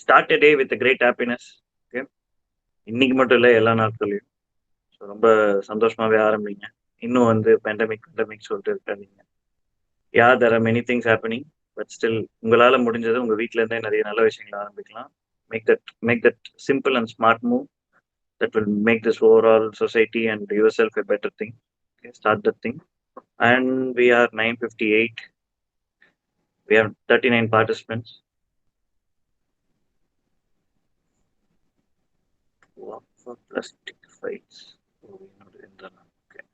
start a day with a great happiness. Okay, இன்னைக்கு மட்டும் இல்லை எல்லா நாட்களையும். ஸோ ரொம்ப சந்தோஷமாவே ஆரம்பிங்க. இன்னும் வந்து பேண்டமிக் சொல்லிட்டு இருக்காதீங்க. there are many things happening, but still உங்களால முடிஞ்சது உங்க வீட்ல இருந்தே நிறைய நல்ல விஷயங்களை ஆரம்பிக்கலாம். Make that simple and smart move that will make this overall society and yourself a better thing. Okay, start that thing. And we are 9:58. We have 39 participants. Walk for plastic fights. Oh, okay.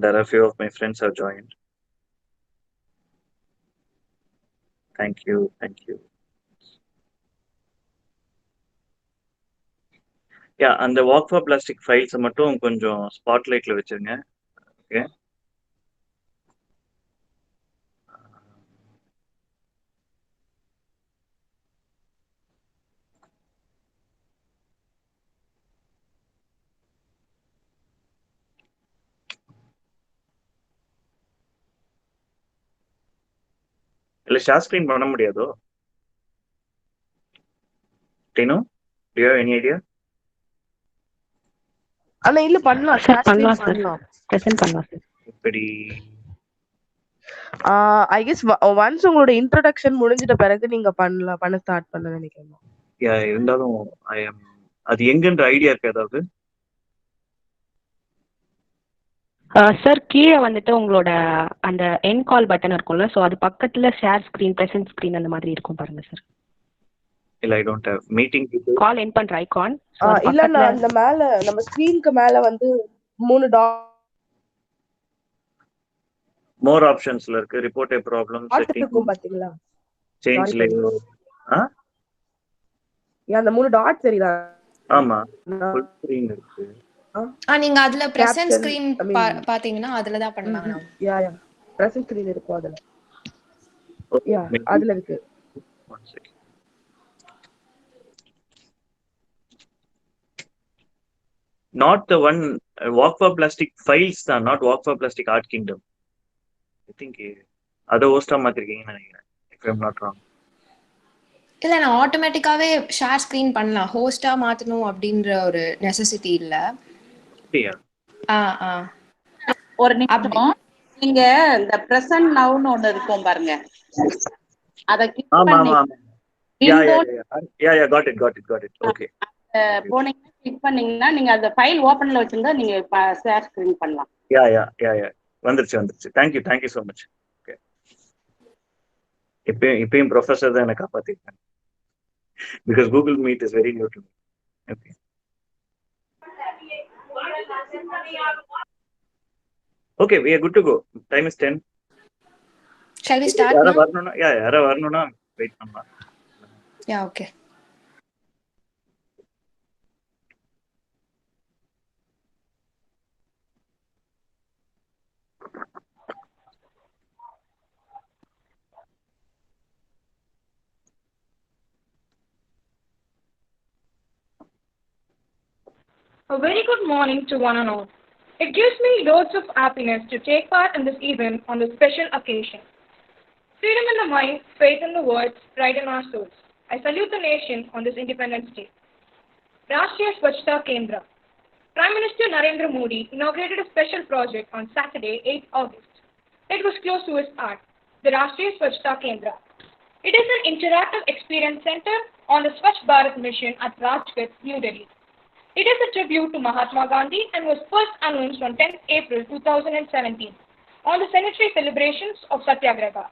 There are a few of my friends have joined. Thank you. Yeah, and the walk for plastic files மட்டும் கொஞ்சம் ஸ்பாட்லைட்ல வச்சிருங்க. Okay, இல்ல share screen பண்ண முடியாதோ? டினோ, do you have any idea? அண்ணா இல்ல பண்ணலாம் sir, பண்ணலாம் present பண்ணலாம் சார். இப்படி ஐ கெஸ் ஒன்ஸ் உங்களோட இன்ட்ரோடக்ஷன் முடிஞ்சிட்ட பிறகு நீங்க பண்ண ஸ்டார்ட் பண்ண நினைக்கிறேன். யா, இருந்தாலும் அது எங்கன்ற ஐடியா இருக்கு ஏதாவது? சார் கீழே வந்துட்டு உங்களோட அந்த என் கால் பட்டன் இருக்கும்ல, ஸோ அது பக்கத்துல ஷேர் ஸ்கிரீன், பிரசன்ட் ஸ்கிரீன் அந்த மாதிரி இருக்கும் பாருங்க சார். இல்ல, I don't have meeting call என் பண்ற ஐகான். இல்ல நான் அந்த மேல நம்ம ஸ்கிரீனுக்கு மேல வந்து 3 டாட் மோர் ஆப்ஷன்ஸ்ல இருக்கு. ரிப்போர்ட் ஏ ப்ராப்ளம் செட்டிங் இருக்கும் பாத்தீங்களா? Change layer. அந்த 3 டாட் தெரியுதா? ஆமா, ஃபுல் ஸ்கிரீன் இருக்கு. நீங்க அதுல பிரசன்ட் ஸ்கிரீன் பாத்தீங்கன்னா அதுல தான் பண்ணலாம். யா பிரசன்ட் ஸ்கிரீன் இருக்கும் அதுல. யா அதுல இருக்கு. One second. Not the one walk for plastic files தான், not walk for plastic art kingdom. I think அத ஹோஸ்டா மாத்திருக்கீங்கன்னு நினைக்கிறேன், if I'm not wrong. இல்ல, நான் ஆட்டோமேட்டிக்காவே ஷேர் ஸ்கிரீன் பண்ணலாம், ஹோஸ்டா மாத்தணும் அப்படின்ற ஒரு நெசசிட்டி இல்ல. அப்படியா? ஒரு நிமிஷம், நீங்க இந்த பிரசன்ட் நவுன்னு ஒன்னு இருக்கும் பாருங்க, அத கிளிக் பண்ணி யா got it. Okay, போனீங்க கிளிக் பண்ணீங்கன்னா நீங்க அந்த ஃபைல் ஓபன்ல வச்சிருந்தா நீங்க ஷேர் ஸ்கிரீன் பண்ணலாம். யா வந்துருச்சு. Thank you so much. Okay, இப்பயும் ப்ரொஃபசர் தான் எனக்கு காப்பாத்திருக்காங்க, because Google Meet is very new to me. Okay, okay, we are good to go. Time is 10. Shall we start now? யாரா வரணும்னா வெயிட் பண்ணலாம். Yeah, okay. A very good morning to one and all. It gives me loads of happiness to take part in this event on this special occasion. Freedom in the mind, faith in the words, pride in our souls. I salute the nation on this Independence Day. Rashtriya Swachhta Kendra. Prime Minister Narendra Modi inaugurated a special project on Saturday, 8th August. It was close to his heart, the Rashtriya Swachhta Kendra. It is an interactive experience center on the Swachh Bharat mission at Rajghat, New Delhi. It is a tribute to Mahatma Gandhi and was first announced on 10th April 2017 on the centenary celebrations of Satyagraha.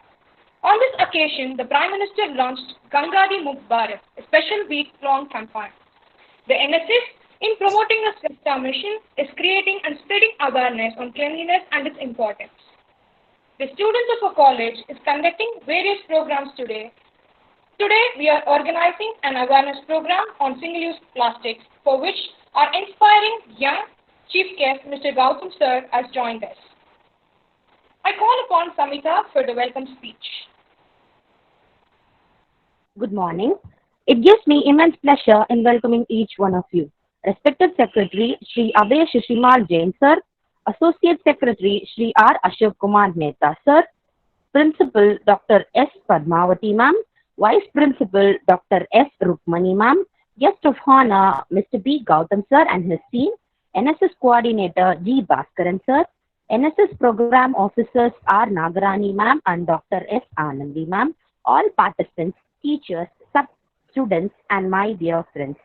On this occasion, the Prime Minister launched Gangadi Mukt Bharat, a special week-long campaign. The NSS, in promoting the Swachhta mission, is creating and spreading awareness on cleanliness and its importance. The students of a college is conducting various programs today. Today, we are organizing an awareness program on single-use plastics, for which our inspiring young Chief Guest, Mr. Gowtham Sir, has joined us. I call upon Samita for the welcome speech. Good morning. It gives me immense pleasure in welcoming each one of you. Respected Secretary Shri Shasun Jain Sir, Associate Secretary Shri R. Ashok Kumar Mehta Sir, Principal Dr. S. Padmavati ma'am, Vice Principal Dr. S. Rukmani ma'am, Guest of Honor Mr. B.Gowtham sir and his team, NSS Coordinator G. Bhaskaran sir, NSS Program Officers R. Nagarani ma'am and Dr. S. Anandi ma'am, all participants, teachers, sub-students and my dear friends.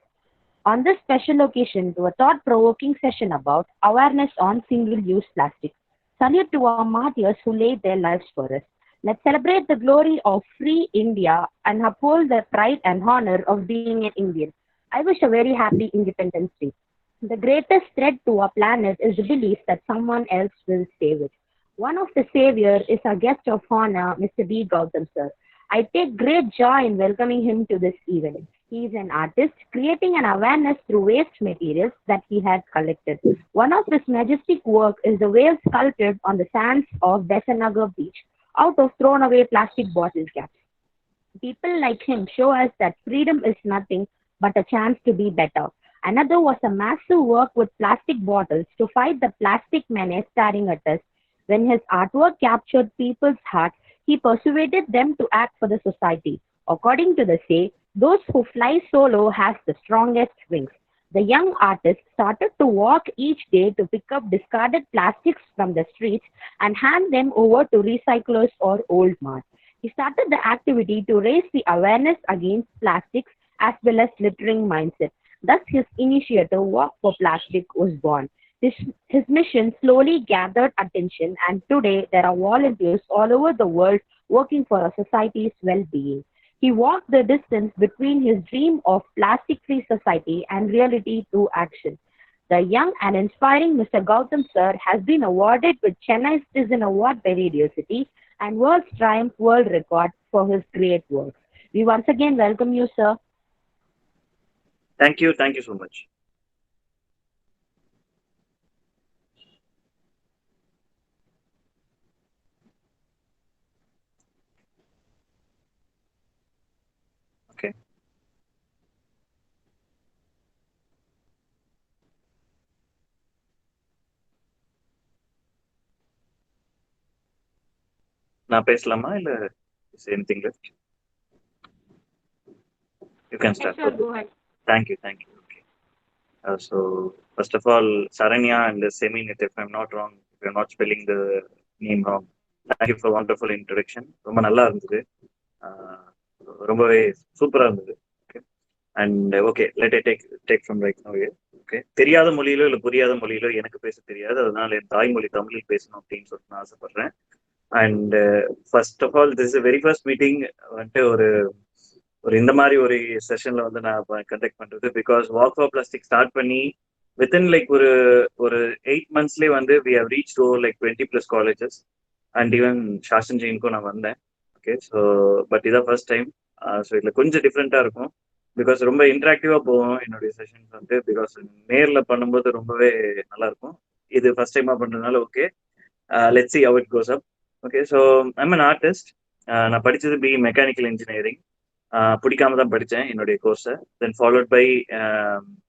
On this special occasion to a thought-provoking session about awareness on single-use plastic. Salute to our martyrs who laid their lives for us. Let's celebrate the glory of free India and uphold the pride and honor of being an Indian. I wish a very happy Independence Day. The greatest threat to our planet is the belief that someone else will save it. One of the saviors is our guest of honor, Mr. B. Gowtham sir. I take great joy in welcoming him to this event. He is an artist creating an awareness through waste materials that he has collected. One of his majestic work is the whale sculpted on the sands of Besanagar beach out of thrown away plastic bottle caps. People like him show us that freedom is nothing but a chance to be better. Another was a massive work with plastic bottles to fight the plastic menace staring at us. When his artwork captured people's hearts, he persuaded them to act for the society. According to the say, those who fly solo have the strongest wings. The young artist started to walk each day to pick up discarded plastics from the streets and hand them over to recyclers or old mart. He started the activity to raise the awareness against plastics as well as littering mindset. Thus, his initiative, Walk for Plastic, was born. His mission slowly gathered attention, and today there are volunteers all over the world working for a society's well-being. He walked the distance between his dream of plastic-free society and reality through action. The young and inspiring Mr. Gowtham sir has been awarded with Chennai Citizen Award by Radio City and World's Triumph World Record for his great work. We once again welcome you, sir. Thank you so much. Okay. நான் பேசலாமா இல்ல is anything left? You can start. Yes, sir, go ahead. Thank you. Okay. So first of all, Saranya and Seminit, if I'm not wrong, if you're not spelling the name wrong, thank you for wonderful introduction. ரொம்ப நல்லா இருந்தது, ரொம்பவே சூப்பரா இருந்தது. Okay. And okay, let I take from right now here. Okay. தெரியாத மொழியிலோ இல்ல புரியாத மொழியிலோ எனக்கு பேச தெரியாது, அதனால என் தாய்மொழி தமிழில் பேசணும் அப்படின்னு சொல்லிட்டு நான் ஆசைப்படுறேன். And first of all this very first meeting வந்துட்டு ஒரு இந்த மாதிரி ஒரு செஷன்ல வந்து நான் கண்டக்ட் பண்றது. Because walk for plastic start பண்ணி வித்தின் லைக் ஒரு 8 monthsலேயே வந்து we have reach over like 20+ colleges and even Shasun ஜெயினுக்கும் நான் வந்தேன். ஓகே, ஸோ பட் இதான் ஃபர்ஸ்ட் டைம். ஸோ இதில் கொஞ்சம் டிஃப்ரெண்ட்டாக இருக்கும் பிகாஸ் ரொம்ப இன்ட்ராக்டிவாக போகும் என்னுடைய செஷன்ஸ் வந்து. பிகாஸ் நேரில் பண்ணும்போது ரொம்பவே நல்லா இருக்கும். இது ஃபர்ஸ்ட் டைமாக பண்ணுறதுனால okay, let's see how it goes up. Okay, so I'm an artist. நான் படித்தது பி மெக்கானிக்கல் இன்ஜினியரிங். பிடிக்காம தான் படித்தேன் என்னுடைய கோர்ஸை. தென் ஃபாலோட் பை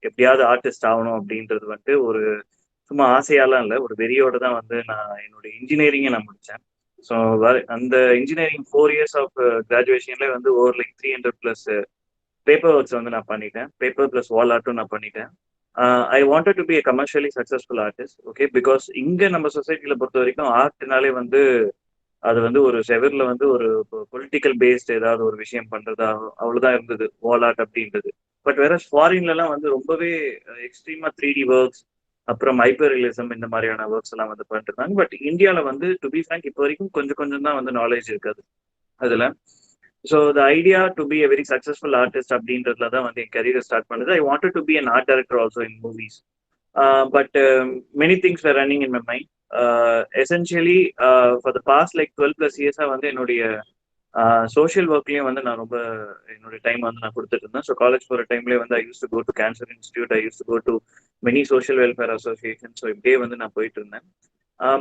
எப்படியாவது ஆர்டிஸ்ட் ஆகணும் அப்படின்றது வந்துட்டு ஒரு சும்மா ஆசையாலாம் இல்லை, ஒரு வெறியோட தான் வந்து நான் என்னுடைய இன்ஜினியரிங்கை நான் முடித்தேன். ஸோ அந்த இன்ஜினியரிங் 4 years ஆஃப் கிராஜுவேஷன்லேயே வந்து ஓவர் லைக் 300+ பேப்பர் ஒர்க்ஸ் வந்து நான் பண்ணிட்டேன். பேப்பர் ப்ளஸ் வால் ஆர்ட்டும் நான் பண்ணிட்டேன். I wanted to be a commercially successful artist. Okay, because இங்கே நம்ம சொசைட்டியில் பொறுத்த வரைக்கும் ஆர்ட்னாலே வந்து அது வந்து ஒரு செவரில் வந்து ஒரு பொலிட்டிக்கல் பேஸ்ட் ஏதாவது ஒரு விஷயம் பண்றதா அவ்வளவுதான் இருந்தது வால் ஆர்ட் அப்படின்றது. பட் வேற ஃபாரின்லாம் வந்து ரொம்பவே எக்ஸ்ட்ரீமா 3D ஒர்க்ஸ், அப்புறம் ஹைப்பர் ரியலிசம், இந்த மாதிரியான ஒர்க்ஸ் எல்லாம் வந்து பண்ணிருந்தாங்க. பட் இந்தியாவில் வந்து டு பி ஃப்ராங்க் இப்போ வரைக்கும் கொஞ்சம் தான் வந்து நாலேஜ் இருக்காது அதுல. So the idea to be a very successful artist அப்படின்றதுல தான் வந்து என் கரியரை ஸ்டார்ட் பண்ணுது. I wanted to be an art director also in movies. But many things were running in my mind. Essentially for the past like 12+ years வந்து என்னுடைய social ஒர்க்லேயும் வந்து நான் ரொம்ப என்னுடைய டைம் வந்து நான் கொடுத்துட்டு இருந்தேன். ஸோ காலேஜ் போகிற டைம்லேயே வந்து I use to go to cancer institute, I use to go to many social welfare association. So இப்படியே வந்து நான் போயிட்டு இருந்தேன்.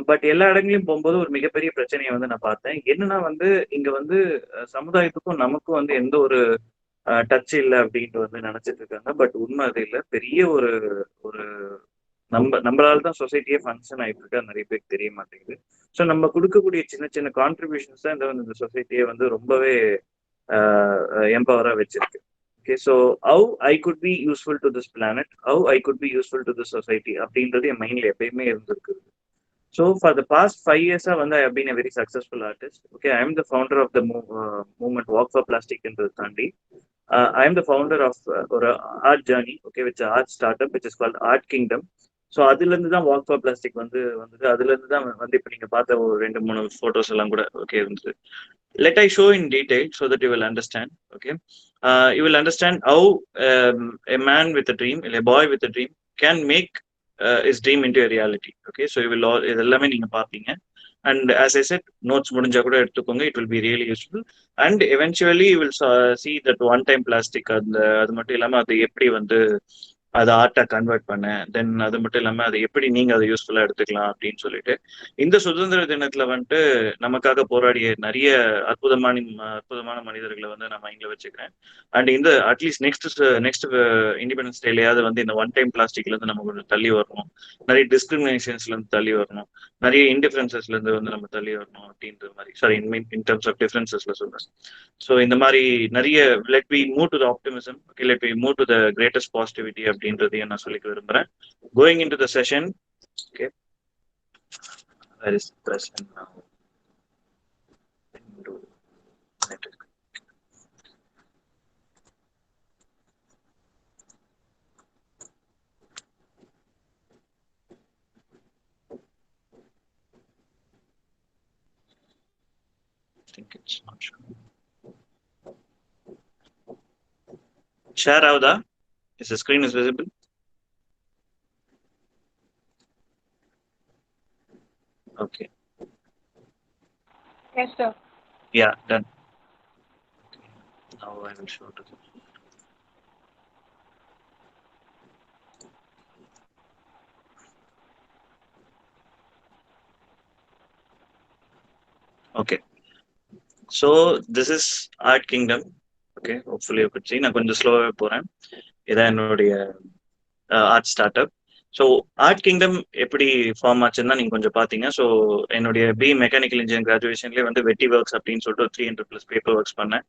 பட் எல்லா இடங்களையும் போகும்போது ஒரு மிகப்பெரிய பிரச்சனையை வந்து நான் பார்த்தேன். என்னன்னா வந்து இங்கே வந்து சமுதாயத்துக்கும் நமக்கும் வந்து எந்த ஒரு டச் இல்லை அப்படின்ட்டு வந்து நினைச்சிட்டு இருக்காங்க. பட் உண்மை அது இல்லை, பெரிய ஒரு நம்மளால தான் சொசைட்டியே ஃபங்க்ஷன் ஆயிட்டு இருக்கா நிறைய பேருக்கு தெரிய மாட்டேங்குது. ஸோ நம்ம கொடுக்கக்கூடிய சின்ன சின்ன கான்ட்ரிபியூஷன்ஸ் தான் இந்த சொசைட்டியை வந்து ரொம்பவே எம்பவரா வச்சிருக்கு. Okay, so how I could be useful to this planet, how I could be useful to this society அப்படின்றது என் மைண்ட்ல எப்பயுமே இருந்திருக்கு. So for the past 5 years, I have been a very successful artist. Okay, I am the founder of the movement Walk for Plastic in Thandi. I am the founder of or art journey. Okay, which is an art startup which is called Art Kingdom. So அதுலேருந்து தான் walk for plastic வந்தது. அதுலேருந்து தான் வந்து இப்போ நீங்கள் பார்த்த ஒரு 2-3 ஃபோட்டோஸ் எல்லாம் கூட ஓகே இருந்தது. Let I show in detail so that you will understand. Okay, you will understand how a man with a dream, a boy with a dream, can make his dream into a reality. Okay, so you will all இதெல்லாமே நீங்க பார்ப்பீங்க. And as I said, notes முடிஞ்சா கூட எடுத்துக்கோங்க. It will be really useful. And eventually you will see that one time plastic அது மட்டும் இல்லாம அது எப்படி வந்து அதை ஆர்ட்டா கன்வெர்ட் பண்ண, தென் அது மட்டும் இல்லாம அதை எப்படி நீங்க அதை யூஸ்ஃபுல்லா எடுத்துக்கலாம் அப்படின்னு சொல்லிட்டு இந்த சுதந்திர தினத்துல வந்துட்டு நமக்காக போராடிய நிறைய அற்புதமான மனிதர்களை வந்து நான் மைண்ட்ல வச்சுக்கிறேன். அண்ட் இந்த அட்லீஸ்ட் நெக்ஸ்ட் இண்டிபெண்டன்ஸ் டேலையாவது வந்து இந்த ஒன் டைம் பிளாஸ்டிக்ல இருந்து நம்ம கொஞ்சம் தள்ளி வரணும், நிறைய டிஸ்கிரிமினேஷன்ஸ்ல இருந்து தள்ளி வரணும், நிறைய இன்டிஃபரன்சஸ்ல இருந்து வந்து நம்ம தள்ளி வரணும் அப்படின்ற மாதிரி. சாரி, இன் டர்ம்ஸ் ஆஃப் டிஃபரன்சஸ்ல சொல்றேன். ஸோ இந்த மாதிரி நிறைய let we move to the optimism. Okay, let we move to the greatest positivity அப்படின்றதையும் நான் சொல்லிக்க விரும்புறேன். Going into the session. Okay, where is the session now? I think it's not showing. Share Avda? Is the screen is visible? Okay. Yes, sir. Yeah, done. Now I will show to you. Okay. So this is Art Kingdom. Okay, hopefully you could see. நான் கொஞ்சம் ஸ்லோவாக போகிறேன். இதான் என்னுடைய art start up. So art kingdom எப்படி form ஆச்சுன்னா நீங்கள் கொஞ்சம் பார்த்தீங்க. ஸோ என்னுடைய மெக்கானிக்கல் இன்ஜினியரிங் கிராஜுவேஷன்லேயே வந்து வெட்டி ஒர்க்ஸ் அப்படின்னு சொல்லிட்டு 300+ பேப்பர் ஒர்க்ஸ் பண்ணேன்.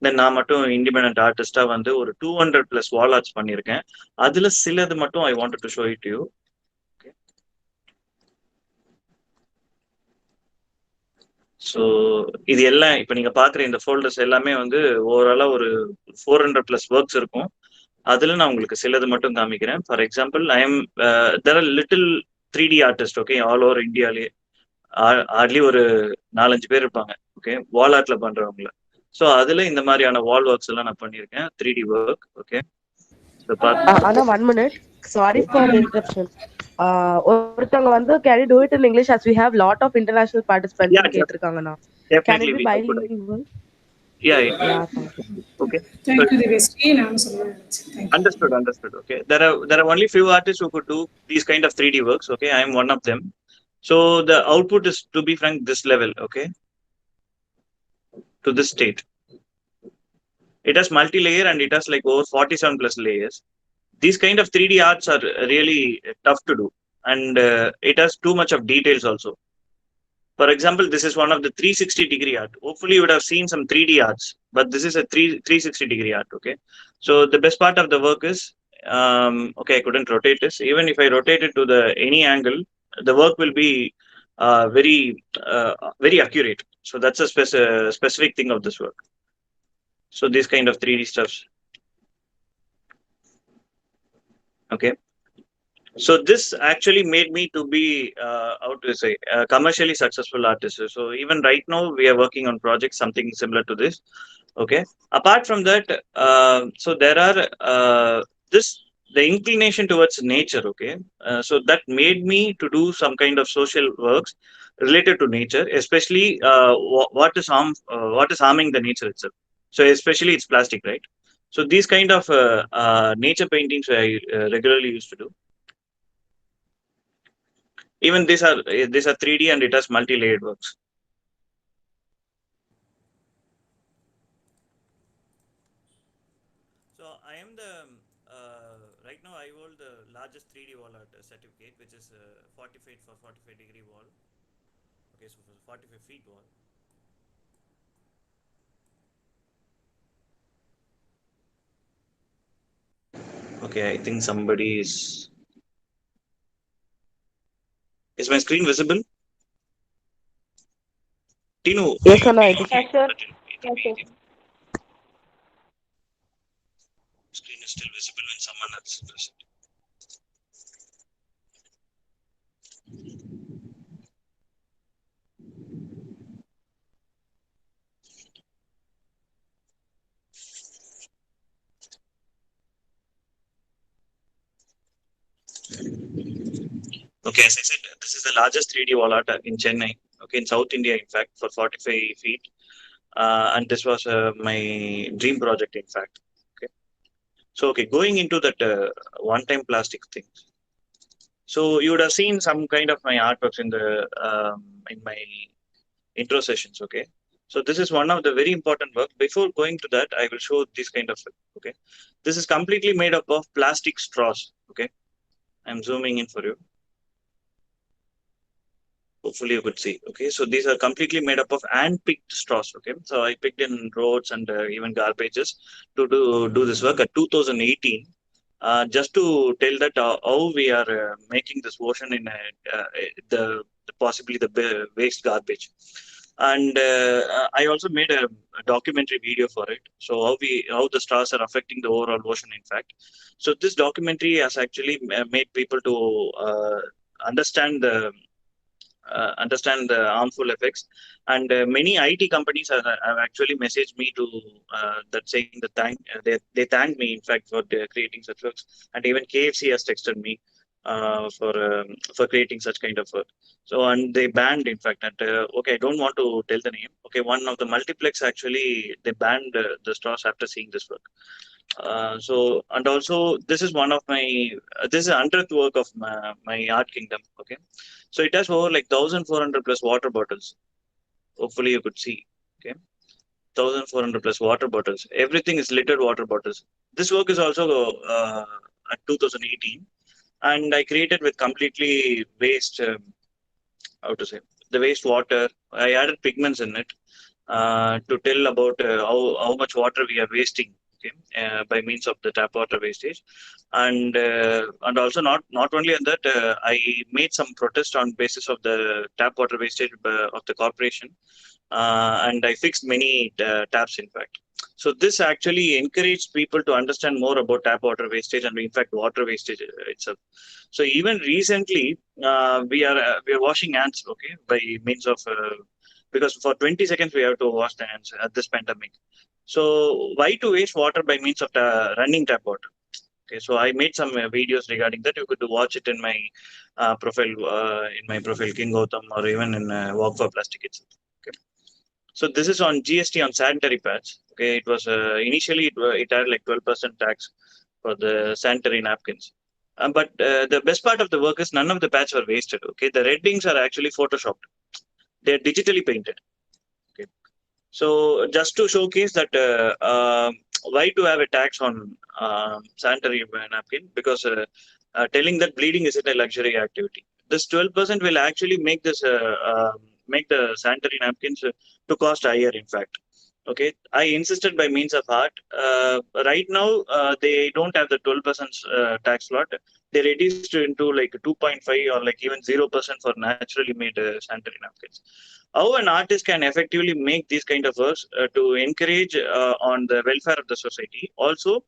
தென் நான் மட்டும் இண்டிபெண்ட் ஆர்டிஸ்டாக வந்து ஒரு 200+ வால் ஆர்ட்ஸ் பண்ணியிருக்கேன். அதில் சிலது மட்டும் ஐ wanted to show it you. So இது எல்லாம் இப்போ நீங்கள் பார்க்குற இந்த ஃபோல்டர்ஸ் எல்லாமே வந்து ஓவராலாக ஒரு 400+ ஒர்க்ஸ் இருக்கும். அதில் நான் உங்களுக்கு சிலது மட்டும் காமிக்கிறேன். For example, I am there are little 3D artist. Okay, all over இந்தியாலே ஹார்ட்லி ஒரு 4-5 பேர் இருப்பாங்க. ஓகே, வால் ஆர்ட்ல பண்றவங்கள. ஸோ அதில் இந்த மாதிரியான வால் ஒர்க்ஸ் எல்லாம் நான் பண்ணியிருக்கேன், 3D work. Okay, Anna, 1 minute. Sorry for the interruption. ஒருத்தவங்க வந்து can you do it in English as we have lot of international participants கேட்டிருக்காங்கண்ணா. Can it be bilingual? Yeah, thank you. Okay. Thank you, Deveshri. Understood. Okay, there are only few artists who could do these kind of 3D works. Okay, I am one of them. So the output is, to be frank, this level. Okay, to this state. It has multi-layer and it has like over 47+ layers. These kind of 3D arts are really tough to do, and it has too much of details also. For example, this is one of the 360-degree art. Hopefully you would have seen some 3D arts, but this is a 360-degree art. Okay, so the best part of the work is okay, I couldn't rotate this. Even if I rotate it to any angle, the work will be very accurate. So that's a specific thing of this work. So this kind of 3D stuff. Okay, so this actually made me to be how to say a commercially successful artist. So even right now we are working on projects something similar to this. Okay, apart from that, so there are the inclination towards nature. Okay, so that made me to do some kind of social works related to nature, especially what is harming the nature itself. So especially it's plastic, right? So these kind of nature paintings I regularly used to do. Even these are 3D and it has multi-layered works. So I am the right now now I hold the largest 3D wall art certificate, which is 40 feet for 45-degree wall. Okay, so for 45 feet wall. Okay, I think somebody is. Is my screen visible? Tinu. Yes, Anna, it is. Yes, sir. Yes, sir. Screen is still visible when someone else does it. Okay, as I said, this is the largest 3D wall art in Chennai. Okay, in South India, in fact, for 45 feet. And this was my dream project, in fact. Okay, so okay, going into that one-time plastic thing. So you would have seen some kind of my artworks in my intro sessions. Okay, so this is one of the very important work. Before going to that, I will show this kind of. Okay, this is completely made up of plastic straws. Okay, I'm zooming in for you. Hopefully you could see. Okay, so these are completely made up of hand-picked straws. Okay, so I picked in roads and even garbages to do this work at 2018. Just to tell that how we are making this ocean in the possibly the waste garbage. And I also made a documentary video for it. So how the straws are affecting the overall ocean, in fact. So this documentary has actually made people to understand the harmful effects, and many IT companies have actually messaged me to that saying that they thank me, in fact, for creating such works, and even KFC has texted me for creating such kind of work. So, and they banned, in fact, and okay, I don't want to tell the name. Okay, one of the multiplex actually they banned the straws after seeing this work. So, and also this is one of my this is 100th work of my art kingdom. Okay, so it has over like 1,400 plus water bottles. Hopefully you could see. Okay, 1,400 plus water bottles. Everything is littered water bottles. This work is also at 2018, and I created with completely waste. How to say, the waste water. I added pigments in it to tell about how much water we are wasting. Okay, by means of the tap water wastage, and also not only on that, I made some protest on basis of the tap water wastage of the corporation, and I fixed many taps, in fact. So this actually encouraged people to understand more about tap water wastage and, in fact, water wastage itself. So even recently, we are washing hands, okay, by means of because for 20 seconds we have to wash the hands at this pandemic. So why to waste water by means of running tap water? Okay, so I made some videos regarding that. You could watch it in my profile B.Gowtham, or even in Walk for Plastic itself. Okay, so this is on GST on sanitary pads. Okay, it was initially it had like 12% tax for the sanitary napkins. But the best part of the work is none of the pads were wasted. Okay, the red inks are actually photoshopped. They're digitally painted. Okay, so just to showcase that why to have a tax on sanitary napkin, because telling that bleeding isn't a luxury activity. This 12% will actually make the sanitary napkins to cost higher, in fact. Okay, I insisted by means of art. Right now, they don't have the 12% tax slot. They reduced into like 2.5 or like even 0% for naturally made sanitary napkins. How an artist can effectively make these kind of works to encourage on the welfare of the society, also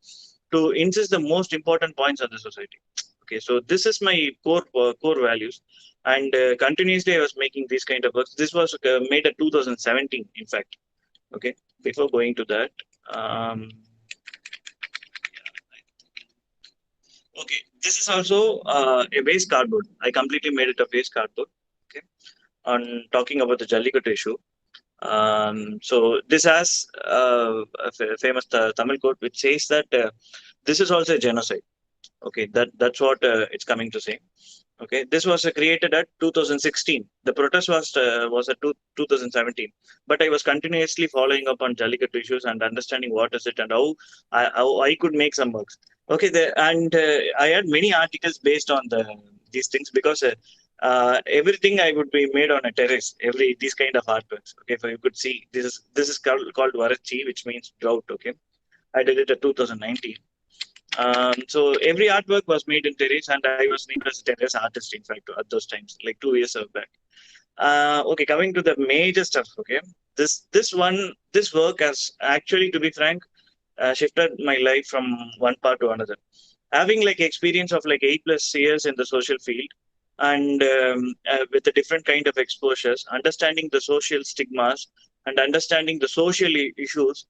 to insist the most important points of the society. Okay, so this is my core values, and continuously I was making these kind of works. This was made at 2017, in fact. Okay, before going to that, okay, this is also a waste cardboard. I completely made it of waste cardboard. Okay, on talking about the Jallikattu issue. So this has a famous Tamil quote which says that this is also a genocide. Okay, that's what it's coming to say. Okay, this was created at 2016. The protest was at 2017, but I was continuously following up on Jallikattu issues and understanding what is it and how I could make some works. Okay, and I had many articles based on these things because everything I would be made on a terrace. These kind of artworks. Okay, so you could see this is called Varachi, which means drought. Okay, I did it at 2019. So every artwork was made in terrace, and I was named as a terrace artist, in fact, at those times, like 2 years back. Okay, coming to the major stuff. Okay, this work has actually, to be frank, shifted my life from one part to another. Having like experience of like 8+ years in the social field, and with a different kind of exposures, understanding the social stigmas and understanding the social issues,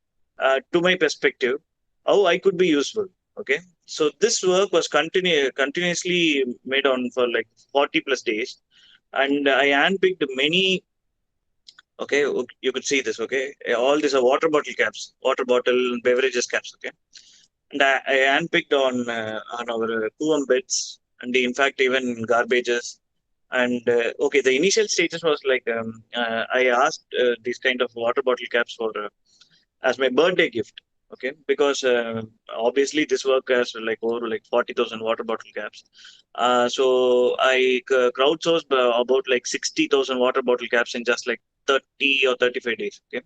to my perspective, how I could be useful. Okay, so this work was continuously made on for like 40+ days, and I handpicked many. Okay, you could see this. Okay, all these are water bottle caps, water bottle beverages caps. Okay, and I handpicked on our poem beds, and in fact even garbages. And okay, the initial stages was like I asked these kind of water bottle caps for as my birthday gift. Okay, because obviously this work has like over like 40,000 water bottle caps. So I crowdsourced about like 60,000 water bottle caps in just like 30 or 35 days. Okay,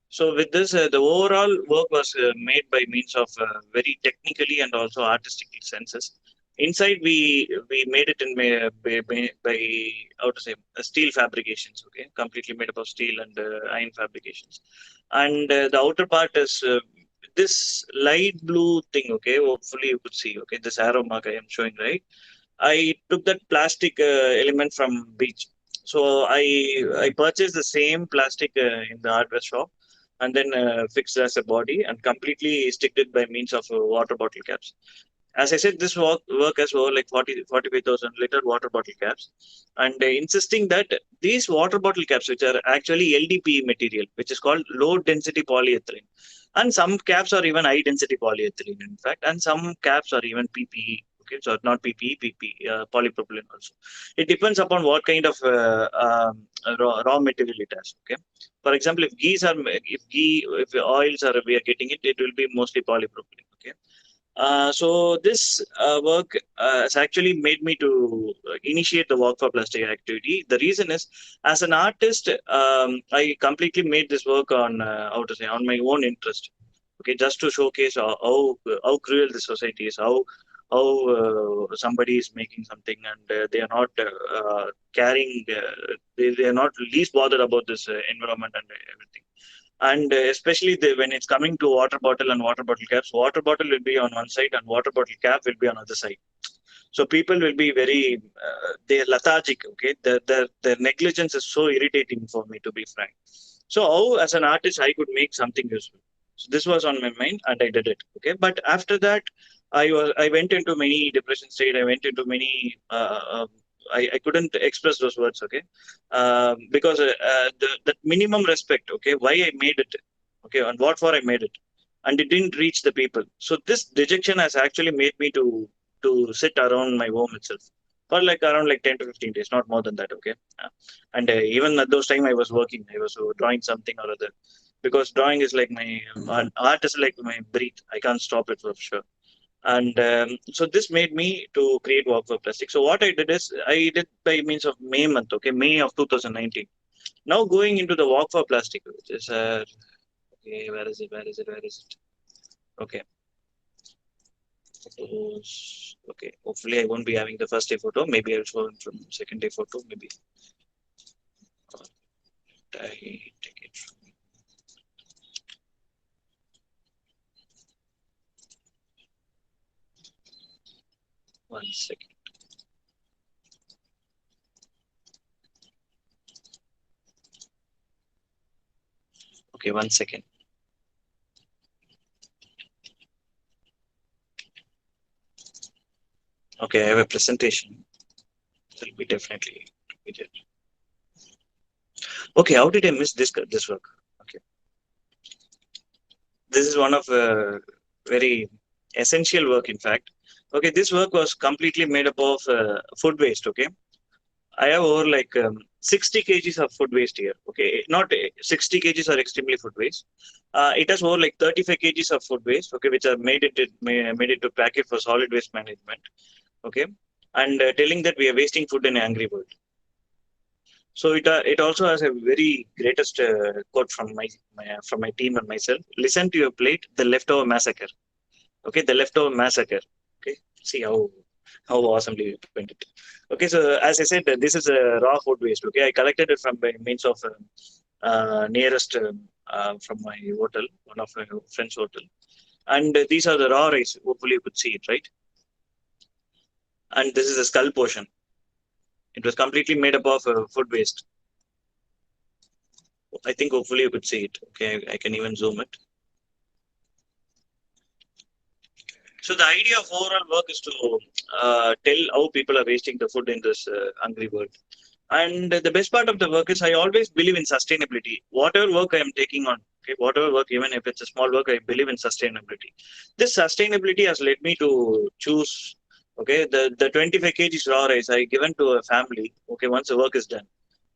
so with this, the overall work was made by means of very technically and also artistically senses. Inside, we made it in by how to say steel fabrications. Okay, completely made up of steel and iron fabrications, and the outer part is this light blue thing. Okay, hopefully you could see. Okay, this arrow mark I am showing, right? I took that plastic element from beach. So I purchased the same plastic in the hardware shop, and then fixed as a body and completely sticked it by means of water bottle caps. As I said, this work has over like 45,000 liter water bottle caps, and insisting that these water bottle caps, which are actually LDPE material, which is called low density polyethylene, and some caps are even high density polyethylene, in fact, and some caps are even PPE. Okay, so not PPE, PP, polypropylene also. It depends upon what kind of raw material it has. Okay, for example, if oils are we are getting it, it will be mostly polypropylene. Okay, so this work has actually made me to initiate the Walk for Plastic activity. The reason is, as an artist, I completely made this work on how to say on my own interest. Okay, just to showcase how cruel the society is, how somebody is making something and they are not caring, they are not least bothered about this environment and everything. And especially when it's coming to water bottle and water bottle caps, water bottle will be on one side and water bottle cap will be on other side. So people will be very they're lethargic. Okay, the negligence is so irritating for me, to be frank. So how, as an artist, I could make something useful. So this was on my mind, and I did it. Okay, but after that, I went into many depression state. I went into many. I couldn't express those words. Okay, because the minimum respect. Okay, why I made it. Okay, and what for I made it, and it didn't reach the people. So this dejection has actually made me to sit around my home itself for like around like 10 to 15 days, not more than that. Okay, and even at those time I was working, I was drawing something or other, because drawing is like my art is like my breath. I can't stop it for sure. And so this made me to create Walk for Plastic. So what I did is I did by means of May month. Okay, May of 2019. Now going into the Walk for Plastic, which is okay, where is it? Okay. Photos. Okay, hopefully I won't be having the first day photo. Maybe I'll show it from second day photo. Maybe I take it from 1 second. Okay, 1 second. Okay, I have a presentation. It'll be definitely be there. Okay, how did I miss this work? Okay, this is one of very essential work, in fact. Okay, this work was completely made up of food waste. Okay, I have over like 60 kgs of food waste here. Okay, not 60 kgs are extremely food waste. It has over like 35 kgs of food waste. Okay, which are made it to packet for solid waste management. Okay, and telling that we are wasting food in an angry world. So it also has a very greatest quote from my team and myself. Listen to your plate, the leftover massacre. Okay, the leftover massacre. Okay, see how awesomely we put it. Okay, so as I said, this is a raw food waste. Okay, I collected it from by means of nearest from my hotel, one of my friend's hotel, and these are the raw rice. Hopefully, you could see it, right? And this is the skull portion. It was completely made up of food waste. I think hopefully you could see it. Okay, I can even zoom it. So the idea of overall work is to tell how people are wasting the food in this hungry world. And the best part of the work is I always believe in sustainability. Whatever work I am taking on, okay, whatever work, even if it's a small work, I believe in sustainability. This sustainability has led me to choose, okay, the 25 kgs raw rice I given to a family, okay, once the work is done,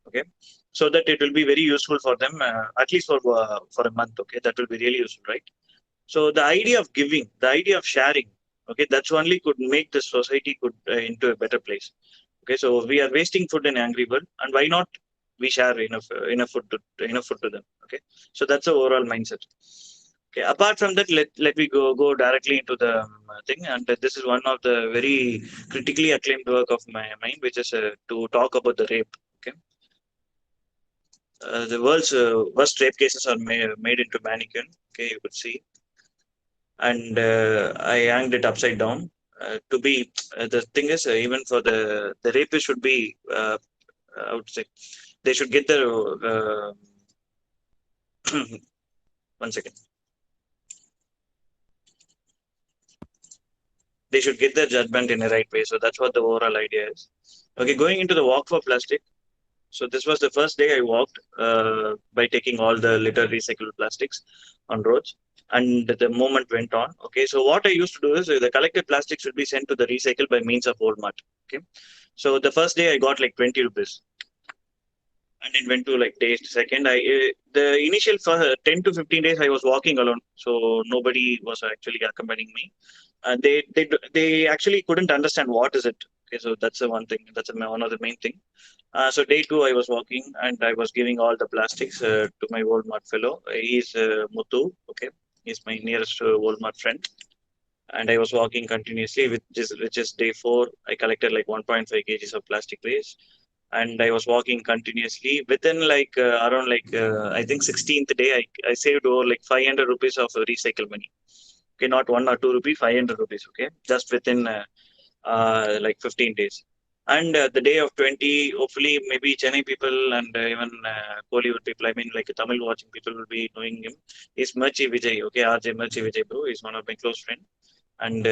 okay, so that it will be very useful for them, at least for a month, okay, that will be really useful, right? So the idea of giving, the idea of sharing, okay, that's only could make the society could into a better place. Okay, so we are wasting food in angry world, and why not we share enough food to them? Okay, so that's the overall mindset. Okay, apart from that, let me go directly into the thing, and this is one of the very critically acclaimed work of my mind, which is to talk about the rape. Okay, the world's worst rape cases are made into mannequin. Okay, you could see, and I hanged it upside down. To be the thing is, even for the rapist should be, I would say, they should get their one second. They should get their judgment in the right way. So that's what the overall idea is. Okay, going into the walk for plastic. So this was the first day I walked by taking all the litter recycled plastics on roads, and the movement went on. Okay, so what I used to do is the collected plastic should be sent to the recycle by means of Walmart. Okay, so the first day I got like 20 rupees, and it went to like day second. The initial 10 to 15 days I was walking alone, so nobody was actually accompanying me, and they actually couldn't understand what is it. Okay, so that's the one thing. That's one of the main thing. So day two, I was walking and I was giving all the plastics to my Walmart fellow. He's Muthu. Okay, he's my nearest Walmart friend. And I was walking continuously, which is day four. I collected like 1.5 kgs of plastic waste, and I was walking continuously. Within like around like I think 16th day, I saved over like 500 rupees of recycle money. Okay, not 1 or 2 rupees, 500 rupees. Okay, just within like 15 days. And the day of 20, hopefully, maybe Chennai people and even Bollywood people, I mean, like Tamil watching people will be knowing him. He's Merchi Vijay, okay, RJ Merchi Vijay, bro. He's one of my close friends. And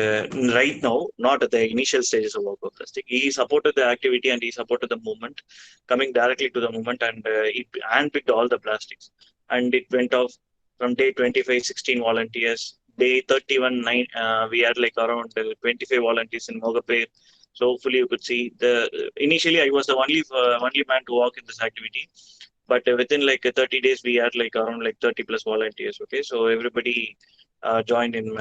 right now, not at the initial stages of Walk of Plastic, he supported the activity and he supported the movement, coming directly to the movement, and he handpicked all the plastics. And it went off from day 25, 16 volunteers. Day 31, we had like around 25 volunteers in Mogapay. So hopefully you could see initially I was the only man to walk in this activity, but within like 30 days we had like around like 30 plus volunteers. Okay, so everybody joined in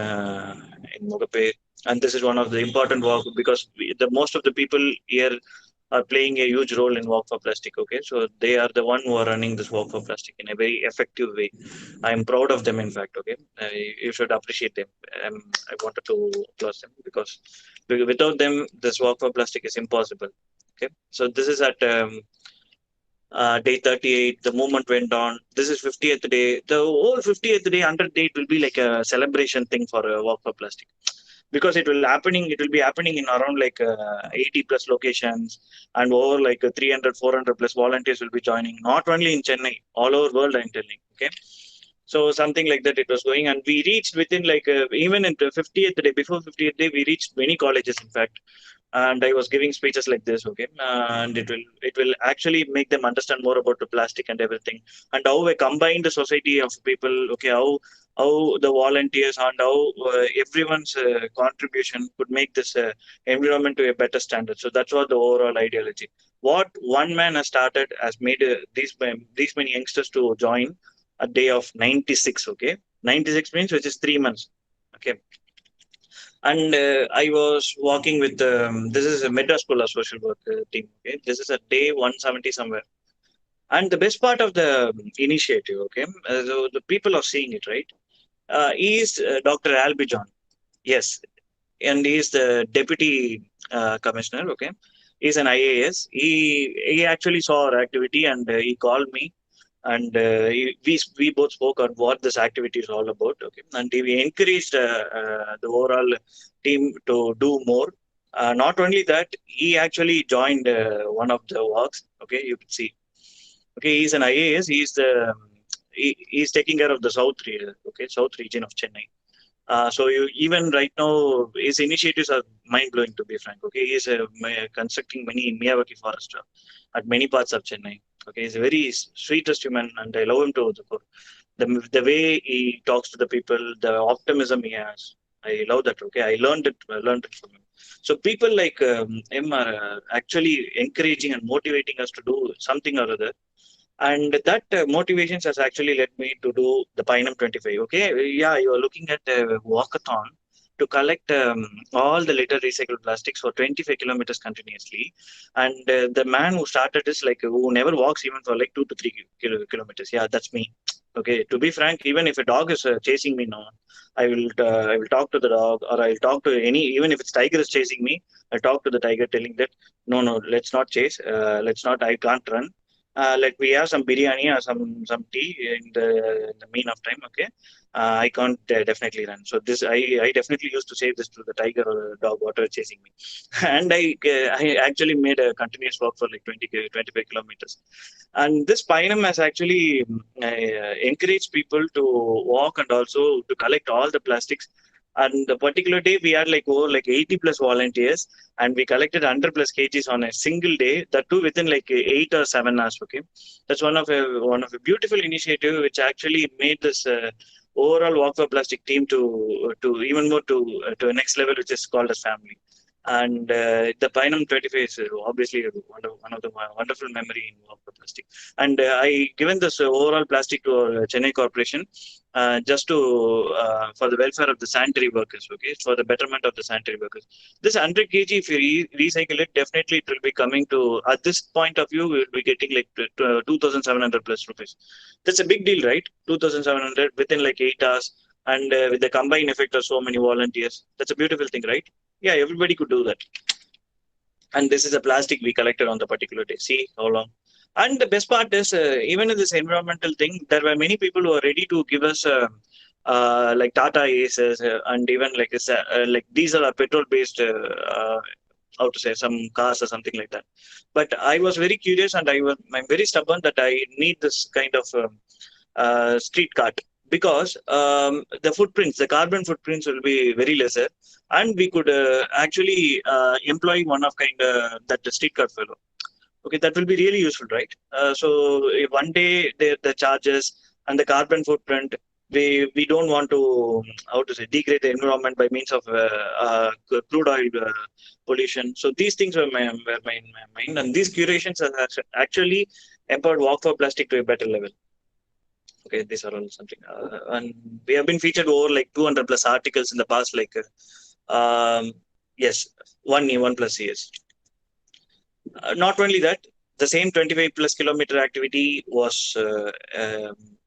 Mogapay, and this is one of the important walk because the most of the people here are playing a huge role in Walk for Plastic. Okay, so they are the one who are running this Walk for Plastic in a very effective way. I am proud of them. In fact, okay, you should appreciate them. I wanted to applaud them because without them, this Walk for Plastic is impossible. Okay, so this is at day 38. The movement went on. This is 50th day. The whole 50th day, 100th day, it will be like a celebration thing for Walk for Plastic because it will be happening in around like 80 plus locations, and over like 300 400 plus volunteers will be joining, not only in Chennai, all over world, I'm telling. Okay, so something like that it was going, and we reached within like even in the 50th day, before 50th day, we reached many colleges, in fact. And I was giving speeches like this. Okay, and it will actually make them understand more about the plastic and everything, and how we combine the society of people. Okay, how the volunteers and how everyone's contribution could make this environment to a better standard. So that's what the overall ideology. What one man has started has made these many youngsters to join a day of 96. Okay, 96 means which is 3 months. Okay, and I was walking with this is a Madras School of Social Work team. Okay, this is a day 170 somewhere. And the best part of the initiative, okay, so the people are seeing it, right? He is Dr. Albi John. Yes, and he is the deputy commissioner. Okay, he's an IAS. He actually saw our activity and he called me, and we both spoke on what this activity is all about. Okay, and we encouraged the overall team to do more. Not only that, he actually joined one of the walks. Okay, you can see. Okay, he's an IAS. He's taking care of the south region of Chennai. So even right now, his initiatives are mind blowing. To be frank, okay, he's constructing many in Miyawaki forest at many parts of Chennai. Okay, he's a very sweetest human, and I love him to the core. The way he talks to the people, the optimism he has, I love that. Okay, I learned it. I learned it from him. So people like him are actually encouraging and motivating us to do something or other, and that motivations has actually led me to do the Pinam 25. Okay, yeah, you are looking at a walkathon to collect all the litter recycled plastics for 25 kilometers continuously. And the man who started this, like, who never walks even for like 2 to 3 kilometers, yeah, that's me. Okay, to be frank, even if a dog is chasing me now, I will talk to the dog, or I'll talk to any, even if it's tiger is chasing me, I'll talk to the tiger telling that no, let's not chase, let's not, I can't run, let we have some biryani or some tea in the mean of time. Okay, I can't definitely run. So this I definitely used to say this to the tiger or the dog whatever chasing me, and I actually made a continuous walk for like 25 kilometers. And this Pinam has actually encouraged people to walk and also to collect all the plastics. And the particular day we had like over like 80 plus volunteers, and we collected 100 plus kgs on a single day. That too within like 8 or 7 hours. Okay, that's one of a beautiful initiative which actually made this overall Walk for Plastic team to even more to a next level, which is called as family. And the Pinam 25 is obviously one of the wonderful memory in Walk for Plastic. And I given this overall plastic to Chennai Corporation just to for the welfare of the sanitary workers. Okay, for the betterment of the sanitary workers. This 100 kg, if you recycle it, definitely it will be coming to, at this point of view, we will be getting like 2,700 plus rupees. That's a big deal, right? 2,700 within like 8 hours, and with the combined effect of so many volunteers, that's a beautiful thing, right? Yeah, everybody could do that. And this is a plastic we collected on the particular day. See how long. And the best part is, even in this environmental thing, there were many people who are ready to give us like Tata Aces and even like this, like diesel or petrol based, how to say, some cars or something like that. But I was very curious, and I'm very stubborn that I need this kind of street cart, because the carbon footprints will be very lesser, and we could actually employ one of kind that street cart fellow. Okay, that will be really useful, right? So if one day the charges and the carbon footprint, we don't want to, how to say, degrade the environment by means of crude oil pollution. So these things were in my mind, and these curations have actually empowered Walk for Plastic to a better level. Okay, these are all something, and we have been featured over like 200 plus articles in the past, like yes, 1+ years. Not only that, the same 25 plus kilometer activity was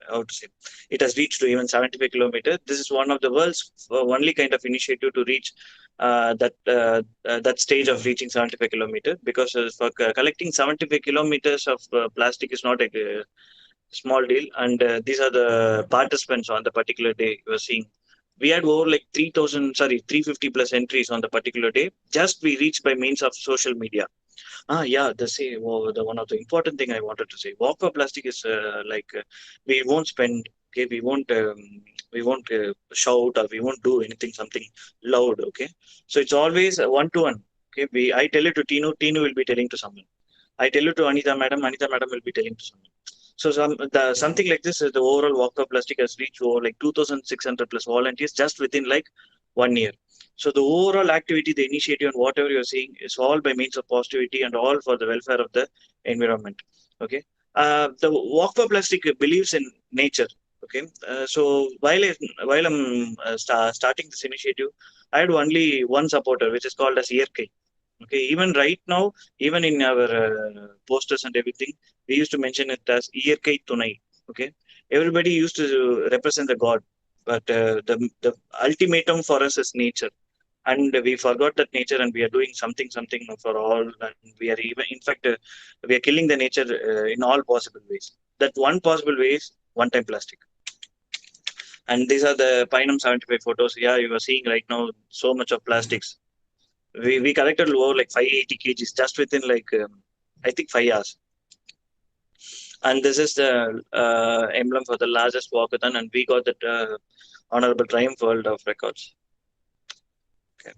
how to say, it has reached to even 75 kilometers. This is one of the world's only kind of initiative to reach that stage of reaching 75 kilometers, because for collecting 75 kilometers of plastic is not a small deal. And these are the participants on the particular day you are seeing. We had over like 350 plus entries on the particular day. Just we reached by means of social media. Yeah, the one of the important thing I wanted to say. Walk for Plastic is we won't spend. Okay, we won't shout, or we won't do anything something loud. Okay, so it's always one to one. Okay, I tell it to Tinu will be telling to someone. I tell it to Anita madam will be telling to someone. So something like this, the overall Walk for Plastic has reached over like 2,600 plus volunteers just within like 1 year. So the overall activity, the initiative, and whatever you're seeing is all by means of positivity and all for the welfare of the environment. Okay. The Walk for Plastic believes in nature. Okay. So while I'm starting this initiative, I had only one supporter, which is called as Yerkai. Okay. Even right now, even in our posters and everything, we used to mention it as Iyarkai Tunai. Okay. Everybody used to represent the god, but the ultimatum for us is nature, and we forgot that nature, and we are doing something for all, and we are even, in fact, we are killing the nature in all possible ways. That one possible way is one-time plastic. And these are the Pinam 75 photos. Yeah, you are seeing right now so much of plastics. We collected over like 580 kgs just within like I think 5 hours. And this is the emblem for the largest walkathon, and we got that honorable triumph world of records. Okay.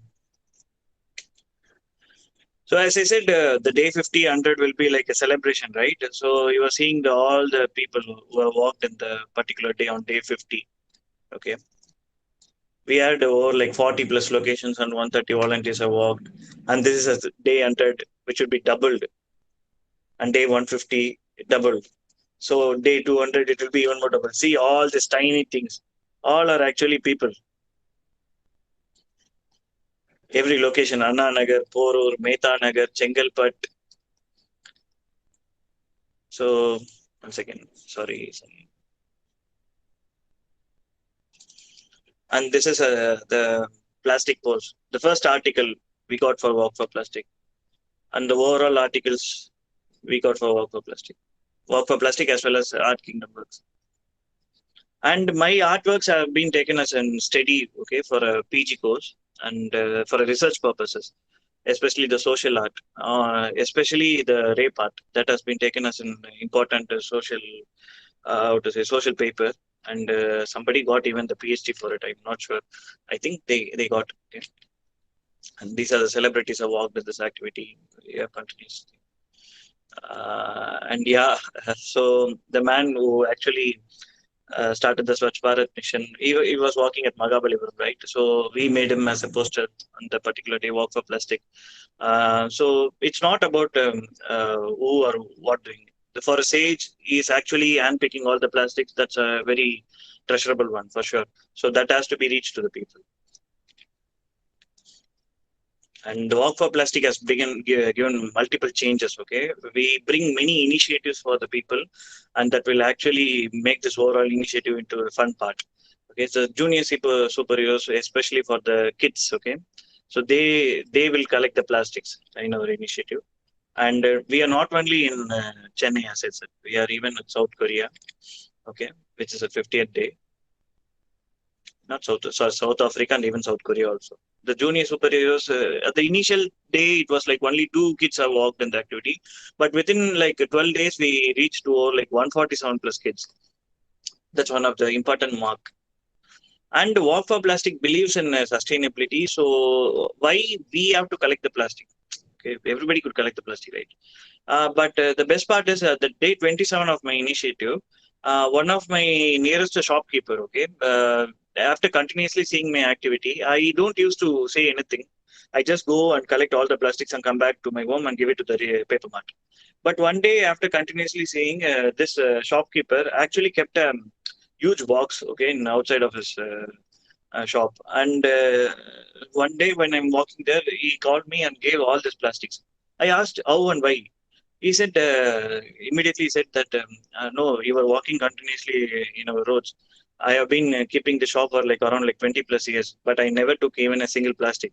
So as I said, the day 50, 100 will be like a celebration, right? So you are seeing all the people who have walked in the particular day on day 50. Okay. We had over like 40 plus locations and 130 volunteers have walked. And this is a day 100, which would be doubled. And day 150, doubled. So day 200, it will be even more double. See all these tiny things. All are actually people. Every location, Anna Nagar, Porur, Mehta Nagar, Chengalpat. So, one second, sorry. And this is the plastic post. The first article we got for Walk for Plastic. And the overall articles we got for Walk for Plastic. Walk for Plastic as well as Art Kingdom works. And my artworks have been taken as a study, okay, for a PG course and for a research purposes, especially the social art, especially the rape art that has been taken as an important social, how to say, social paper. And somebody got even the PhD for it. I'm not sure. I think they got. Okay. And these are the celebrities who walked with this activity. Yeah, continues. And yeah, so the man who actually started the Swachh Bharat mission. He was walking at Mahabalipuram, right? So we made him as a poster on the particular day, Walk for Plastic. So it's not about who or what doing. For a sage, he is actually handpicking all the plastics. That's a very treasurable one for sure. So that has to be reached to the people. And the Walk for Plastic has given multiple changes. Okay, we bring many initiatives for the people, and that will actually make this overall initiative into a fun part. Okay, so junior superheroes, especially for the kids. Okay, so they will collect the plastics in our initiative, and we are not only in Chennai, as I said, we are even in South Korea. Okay, which is a 50th day. Not South Africa and even South Korea also. The junior superheroes, at the initial day, it was like only 2 kids have walked in the activity. But within like 12 days, we reached to like 147 plus kids. That's one of the important mark. And Walk for Plastic believes in sustainability. So why we have to collect the plastic? Okay, everybody could collect the plastic, right? But the best part is the day 27 of my initiative, one of my nearest shopkeeper, okay, after continuously seeing my activity, I don't used to say anything. I just go and collect all the plastics and come back to my home and give it to the paper mart. But one day, after continuously seeing this shopkeeper actually kept a huge box, okay, in outside of his shop. And one day when I'm walking there, he called me and gave all these plastics. I asked how and why. He said, immediately he said that, no, you were walking continuously in our roads. I have been keeping the shop for like around like 20 plus years, but I never took even a single plastic.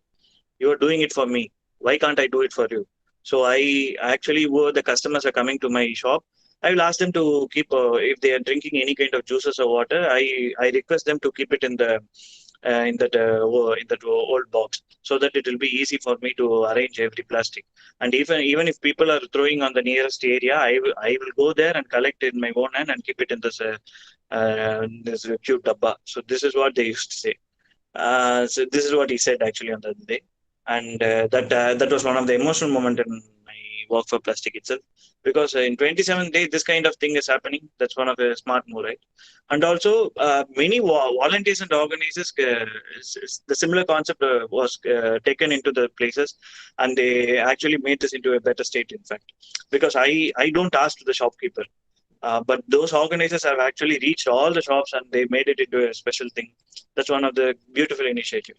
You are doing it for me. Why can't I do it for you? So I actually, who the customers are coming to my shop, I will ask them to keep, if they are drinking any kind of juices or water, I request them to keep it in the in that old box, so that it will be easy for me to arrange every plastic. And even if people are throwing on the nearest area, I will go there and collect in my own hand and keep it in this cute dabba. So this is what they used to say. So this is what he said actually on the other day, and that was one of the emotional moment in my Walk for Plastic itself. because in 27th day this kind of thing is happening. That's one of the smart move, right? And also many volunteers and organizers, the similar concept was taken into the places, and they actually made this into a better state, in fact, because I don't ask to the shopkeeper. But those organizers have actually reached all the shops and they made it into a special thing. That's one of the beautiful initiative.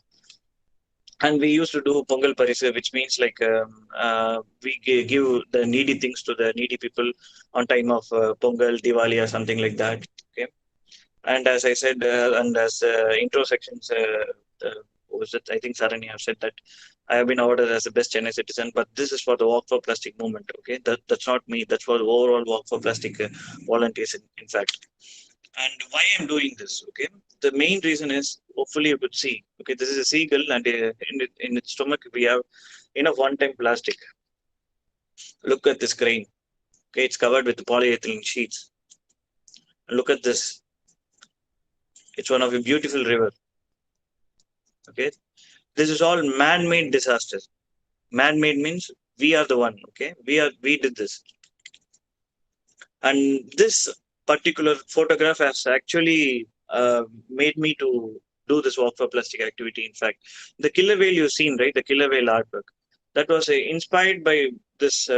And we used to do Pongal Parisa, which means like we give the needy things to the needy people on time of Pongal, Diwali, or something like that. Okay. And as I said, and as intro sections, was it? I think Sarani have said that I have been awarded as the best Chennai citizen, but this is for the Walk for Plastic movement. Okay, that's not me. That's for the overall Walk for Plastic volunteers, in fact. And why I'm doing this? Okay, the main reason is hopefully you could see. Okay, this is a seagull, and in its stomach we have enough one-time plastic. Look at this crane. Okay, it's covered with polyethylene sheets. Look at this. It's one of a beautiful river. Okay, this is all man-made disasters. Man-made means we are the one. Okay, we did this, and this particular photograph has actually made me to do this Walk for Plastic activity. In fact, the killer whale you've seen, right? The killer whale artwork that was inspired by this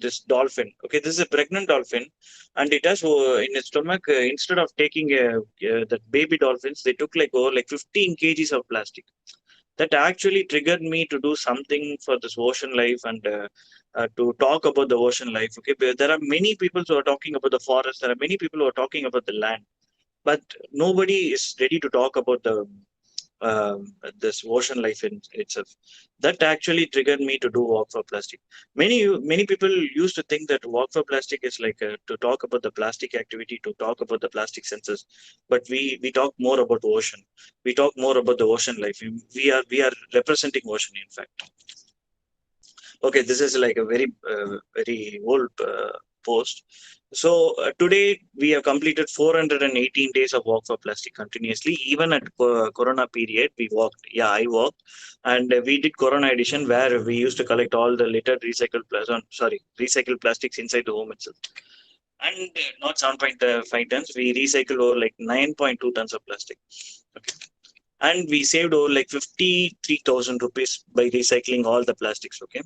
this dolphin. Okay, this is a pregnant dolphin, and it has in its stomach. Instead of taking the baby dolphins, they took like over like 15 kgs of plastic. That actually triggered me to do something for this ocean life, and to talk about the ocean life. Okay, but there are many people who are talking about the forest. There are many people who are talking about the land, but nobody is ready to talk about the this ocean life in itself. That actually triggered me to do Walk for Plastic. Many people used to think that Walk for Plastic is like to talk about the plastic activity, to talk about the plastic senses, but we talk more about the ocean. We talk more about the ocean life. We are representing ocean, in fact. Okay, this is like a very old post. So today we have completed 418 days of Walk for Plastic continuously. Even at Corona period, we walked. Yeah, I walked, and we did Corona edition where we used to collect all the littered recycled plastics inside the home itself. And not 7.5 tons, we recycled over like 9.2 tons of plastic. Okay. And we saved over like 53,000 rupees by recycling all the plastics. Okay.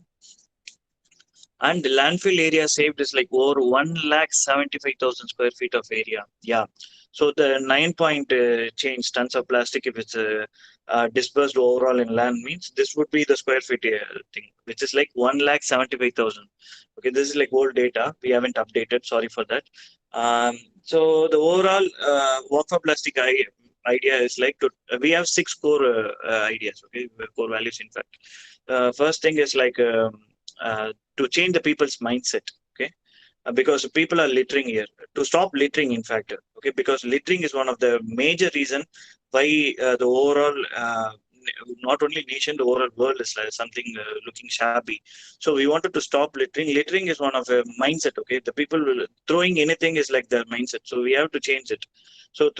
And the landfill area saved is like over 1,75,000 square feet of area. Yeah. So the 9 point change tons of plastic, if it's dispersed overall in land, means this would be the square feet thing, which is like 1,75,000. Okay, this is like old data. We haven't updated. Sorry for that. So the overall Walk for Plastic idea is like we have 6 core ideas. Okay, core values, in fact. First thing is like to change the people's mindset. Okay, because people are littering here. To stop littering, in fact. Okay, because littering is one of the major reason why the overall not only nation, the overall world is something looking shabby. So we wanted to stop littering. Littering is one of a mindset. Okay, the people throwing anything is like their mindset. So we have to change it. So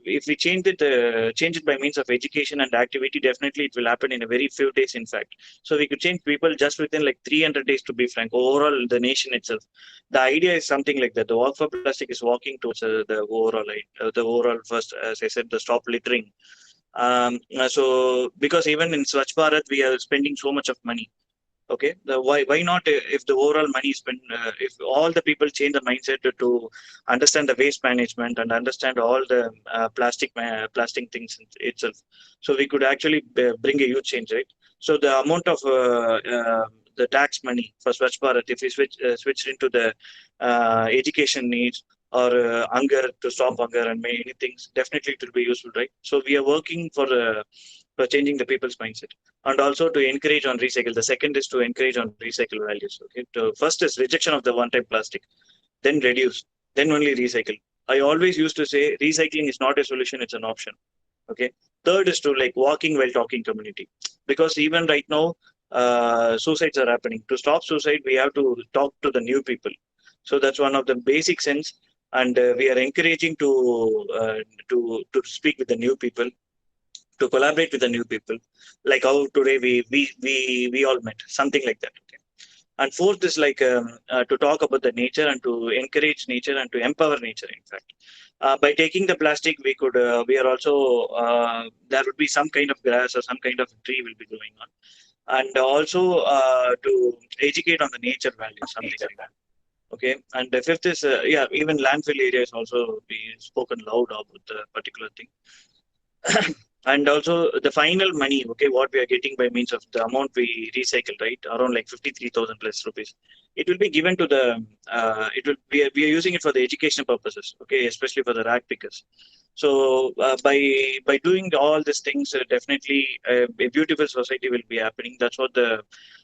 if we change it by means of education and activity, definitely it will happen in a very few days, in fact. So we could change people just within like 300 days, to be frank, overall the nation itself. The idea is something like that. The Walk for Plastic is walking towards the overall first, as I said, the stop littering. So because even in Swachh Bharat, we are spending so much of money. Okay, why not if the overall money is spent, if all the people change the mindset to understand the waste management and understand all the plastic things itself, so we could actually bring a huge change, right? So the amount of the tax money for Swachh Bharat, if we switched into the education needs, or hunger, to stop hunger and many things, definitely it will be useful, right? So we are working for changing the people's mindset, and also to encourage on recycle. The second is to encourage on recycle values. Okay, first is rejection of the one-time plastic, then reduce, then only recycle. I always used to say recycling is not a solution; it's an option. Okay. Third is to like walking while talking community, because even right now, suicides are happening. To stop suicide, we have to talk to the new people. So that's one of the basic sense, and we are encouraging to speak with the new people, to collaborate with the new people, like how today we all met, something like that. Okay. And fourth is like to talk about the nature and to encourage nature and to empower nature. In fact, by taking the plastic, we are also there would be some kind of grass or some kind of tree will be going on, and also to educate on the nature value, something like that. Okay, and the fifth is even landfill areas also be spoken loud about the particular thing. And also the final money, okay, what we are getting by means of the amount we recycle, right, around like 53,000 plus rupees, it will be given to the it will we are using it for the educational purposes, okay, especially for the rag pickers. So by doing all these things, definitely a beautiful society will be happening. That's what the,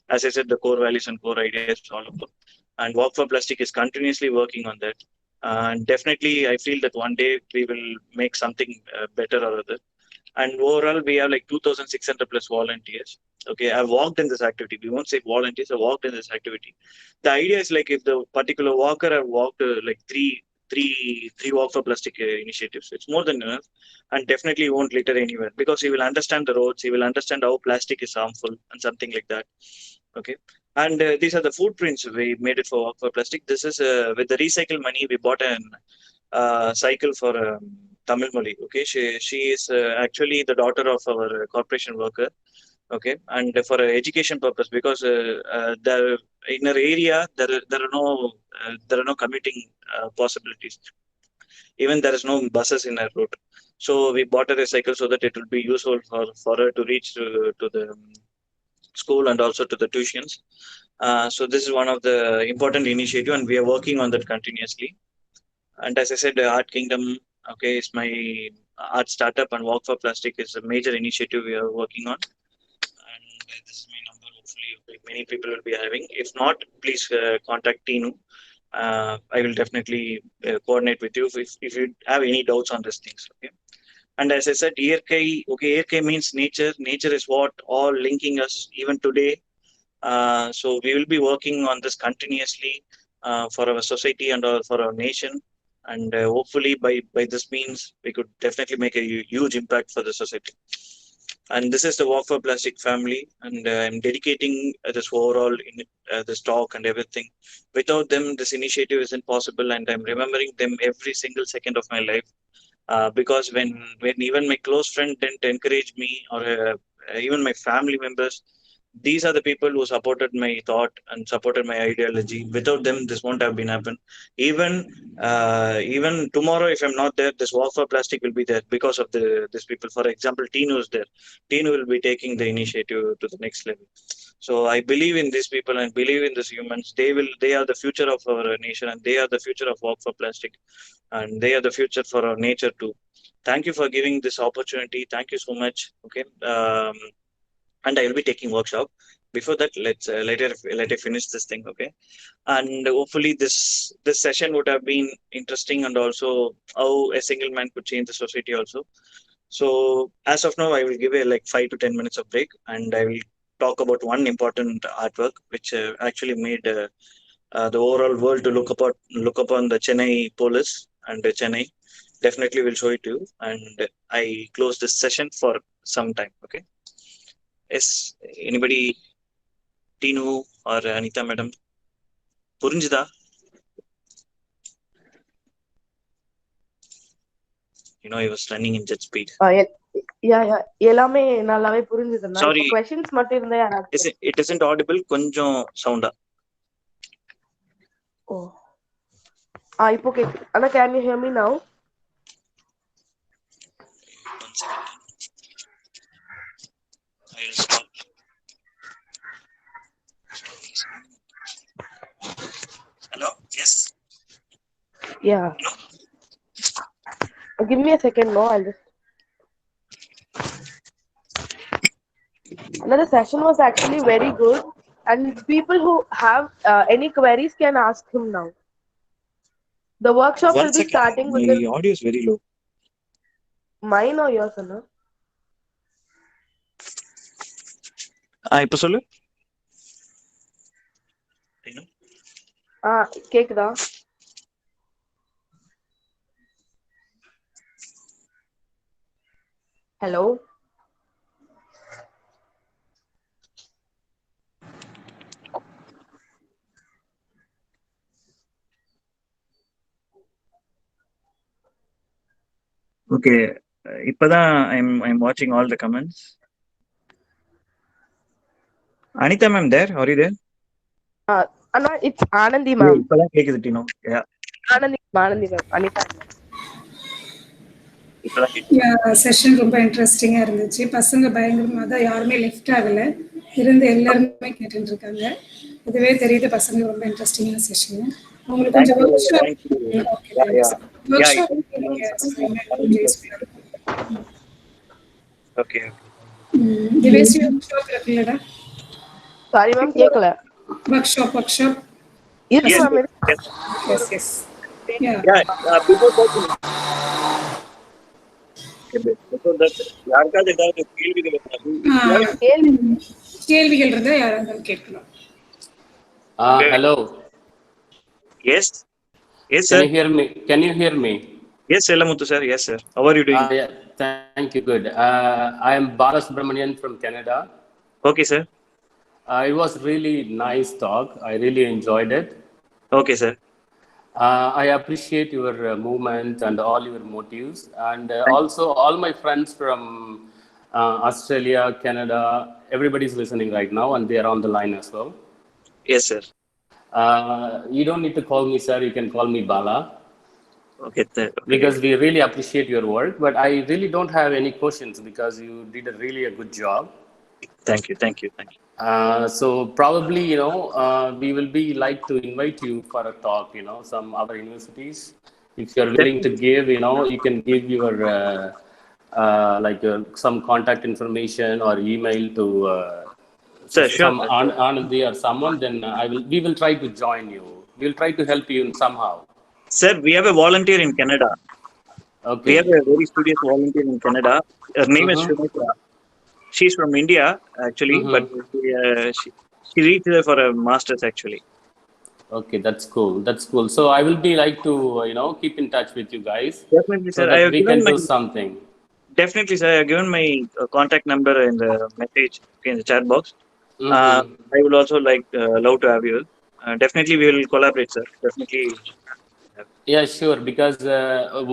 as I said, the core values and core ideas all about. And Walk for Plastic is continuously working on that. And definitely I feel that one day we will make something better or other. And overall we have like 2,600 plus volunteers. Okay, I've walked in this activity, we won't say volunteers, I walked in this activity. The idea is like if the particular walker have walked like three walk for plastic initiatives, it's more than enough. And definitely he won't litter anywhere because he will understand the roads, he will understand how plastic is harmful and something like that. Okay, and these are the footprints we made it for walk for plastic. This is with the recycle money we bought an cycle for Tamil Moli. Okay, she is actually the daughter of our corporation worker. Okay, and for education purpose, because there in her area there are no commuting possibilities. Even there is no buses in her route. So we bought her a cycle so that it will be useful for her to reach to the school and also to the tuitions. So this is one of the important initiative, and we are working on that continuously. And as I said, Art Kingdom, okay, is my art startup, and Walk for Plastic is a major initiative we are working on. And this is my number. Hopefully, many people will be having. If not, please contact Tinu. I will definitely coordinate with you if you have any doubts on these things. Okay. And as I said, Yerkai means nature. Nature is what all linking us even today. So we will be working on this continuously for our society and for our nation. And hopefully by this means, we could definitely make a huge impact for the society. And this is the Walk for Plastic family. And I'm dedicating this overall this talk and everything. Without them, this initiative isn't possible. And I'm remembering them every single second of my life. Because when even my close friend didn't encourage me, or even my family members, these are the people who supported my thought and supported my ideology. Without them, this won't have been happen. Even tomorrow, if I'm not there, this Walk for Plastic will be there because of these people. For example, Tino is there. Tino will be taking the initiative to the next level. So I believe in these people and believe in these humans. They are the future of our nation, and they are the future of Walk for Plastic, and they are the future for our nature too. Thank you for giving this opportunity. Thank you so much. Okay. And I will be taking workshop. Before that, let's let I finish this thing, okay? And hopefully, this session would have been interesting, and also how a single man could change the society, also. So as of now, I will give a like 5 to 10 minutes of break, and I will talk about one important artwork which actually made the overall world to look upon the Chennai police and Chennai. Definitely will show it to you, and I close this session for some time. Okay. Yes, anybody, Tinu or Anita madam, புரிஞ்சுதா? I was running in jet speed. எல்லாமே நல்லாவே புரிஞ்சுதுண்ணா. Sorry, questions மட்டும் இருந்தா யாராவது it isn't audible, கொஞ்சம் சவுண்டா. இப்போ கேக்கு. அண்ணா, can you hear me now? One second. I'll stop. Hello? Yes. Yeah. Give me a second, no? I'll just. Another session was actually very good, and people who have any queries can ask him now. The workshop will be starting with the audio is very low. Mine or yours, Anna? இப்போ சொல்லு. கேக்குதா? Hello? Okay. இப்பதான் I'm watching all the comments. Anita ma'am there? Are you there? Anna, it's Anandi ma'am. இப்பதான் கேக்குது Tino. Yeah. Anandi ma'am. Anita. இப்பதான் கேக்குது. Session ரொம்ப இன்ட்ரெஸ்டிங்காக இருந்துச்சு. பசங்க பயங்கரமாக தான், யாருமே லெஃப்ட் ஆகலை, இருந்து எல்லாருமே கேட்டுட்டு இருக்காங்க. இதுவே தெரியுது பசங்க ரொம்ப இன்ட்ரெஸ்டிங்கான செஷன். உங்களுக்கு கொஞ்சம் workshop Okay. Divesh workshop இருக்குல்லடா? சாரி மேம் கேட்கல. ஒர்க் ஷாப் இருக்கு மேம். எஸ் யாருக்காவது ஏதாவது கேள்விகள் இருந்தா யாராவது கேட்கலாம். Hello. Yes. Yes, Can sir. Can you hear me? Yes, Elamuthu sir. Yes, sir. How are you doing? Yeah, thank you. Good. I am Balasubramanian from Canada. Okay, sir. It was really nice talk. I really enjoyed it. Okay, sir. I appreciate your movement and all your motives, and also all my friends from Australia, Canada. Everybody's listening right now, and they are on the line as well. Yes, sir. You don't need to call me sir. You can call me Bala. Okay, sir. Okay. Because we really appreciate your work, but I really don't have any questions because you did a good job. Thank you. So probably, we will be like to invite you for a talk, some other universities. If you're willing to give, you can give your some contact information or email to sir, sure, some Anandi or someone, then we will try to join you. We'll try to help you in somehow. Sir, we have a volunteer in Canada. Okay. We have a very studious volunteer in Canada. Her name is Shri. She's from India, actually, but she reached there for a master's, actually. Okay, that's cool. So I will be like to, keep in touch with you guys. Definitely, so sir. that we can do something. Definitely, sir. I have given my contact number in the message in the chat box. I will also love to have you. Definitely, we will collaborate, sir. Definitely. Yeah, sure. Because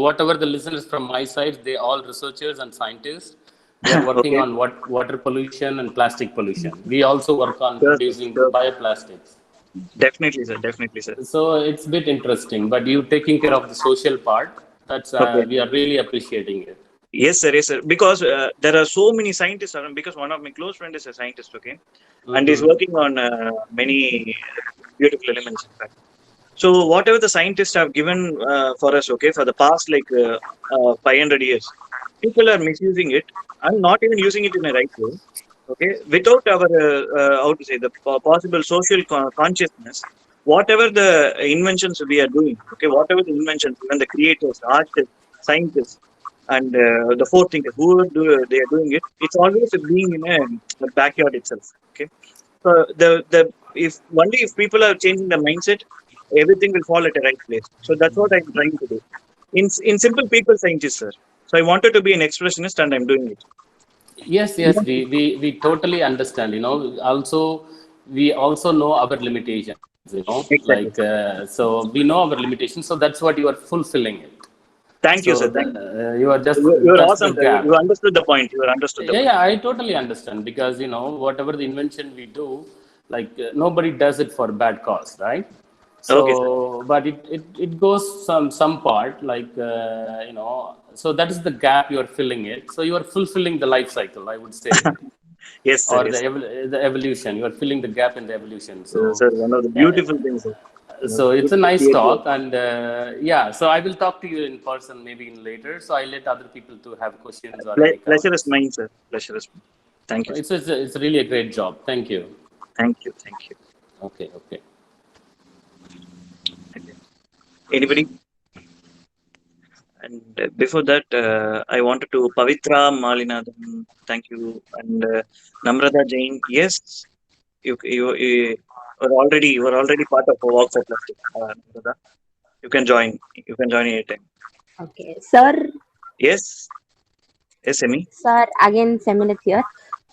whatever the listeners from my side, they all researchers and scientists. They are working on water pollution and plastic pollution. We also work on producing bioplastics. Definitely, sir. So it's a bit interesting. But you taking care of the social part, that's we are really appreciating it. Yes, sir. Because there are so many scientists around. Because one of my close friends is a scientist, okay, and he's working on many beautiful elements, in fact. So whatever the scientists have given for us, okay, for the past 500 years, people are misusing it and not even using it in a right way, okay, without our how to say the possible social consciousness. Whatever the inventions we are doing, okay, whatever the inventions, even the creators, artists, scientists, and the fourth thing, whoever they are doing it, it's always being in a backyard itself, okay. So if only if people are changing the mindset, everything will fall at the right place. So that's what I'm trying to do. In simple people scientist, sir. So I wanted to be an expressionist, and I'm doing it. Yes, we totally understand. Also we also know our limitations. Exactly. So we know our limitations. So that's what you are fulfilling it. Thank you, sir. You are just you're awesome. You understood the point. Yeah, I totally understand because whatever the invention we do, nobody does it for bad cause, right? So, okay, but it goes some part so that is the gap you are filling it. So you are fulfilling the life cycle, I would say. Yes, sir. Or the evolution. You are filling the gap in the evolution. So, sir, one of the beautiful things, sir. So it's a nice talk, and so I will talk to you in person maybe later. So I let other people to have questions or pleasure is mine, sir. Pleasure is mine. Thank you. It's really a great job. Thank you. Okay. Anybody? And before that, I wanted to Pavitra Malinathan, thank you, and Namrata Jain. Yes, you are already part of a Walk for Plastic. Namrata, you can join. You can join anytime. Okay, sir. Yes, Emi. Sir, again, Seminith here.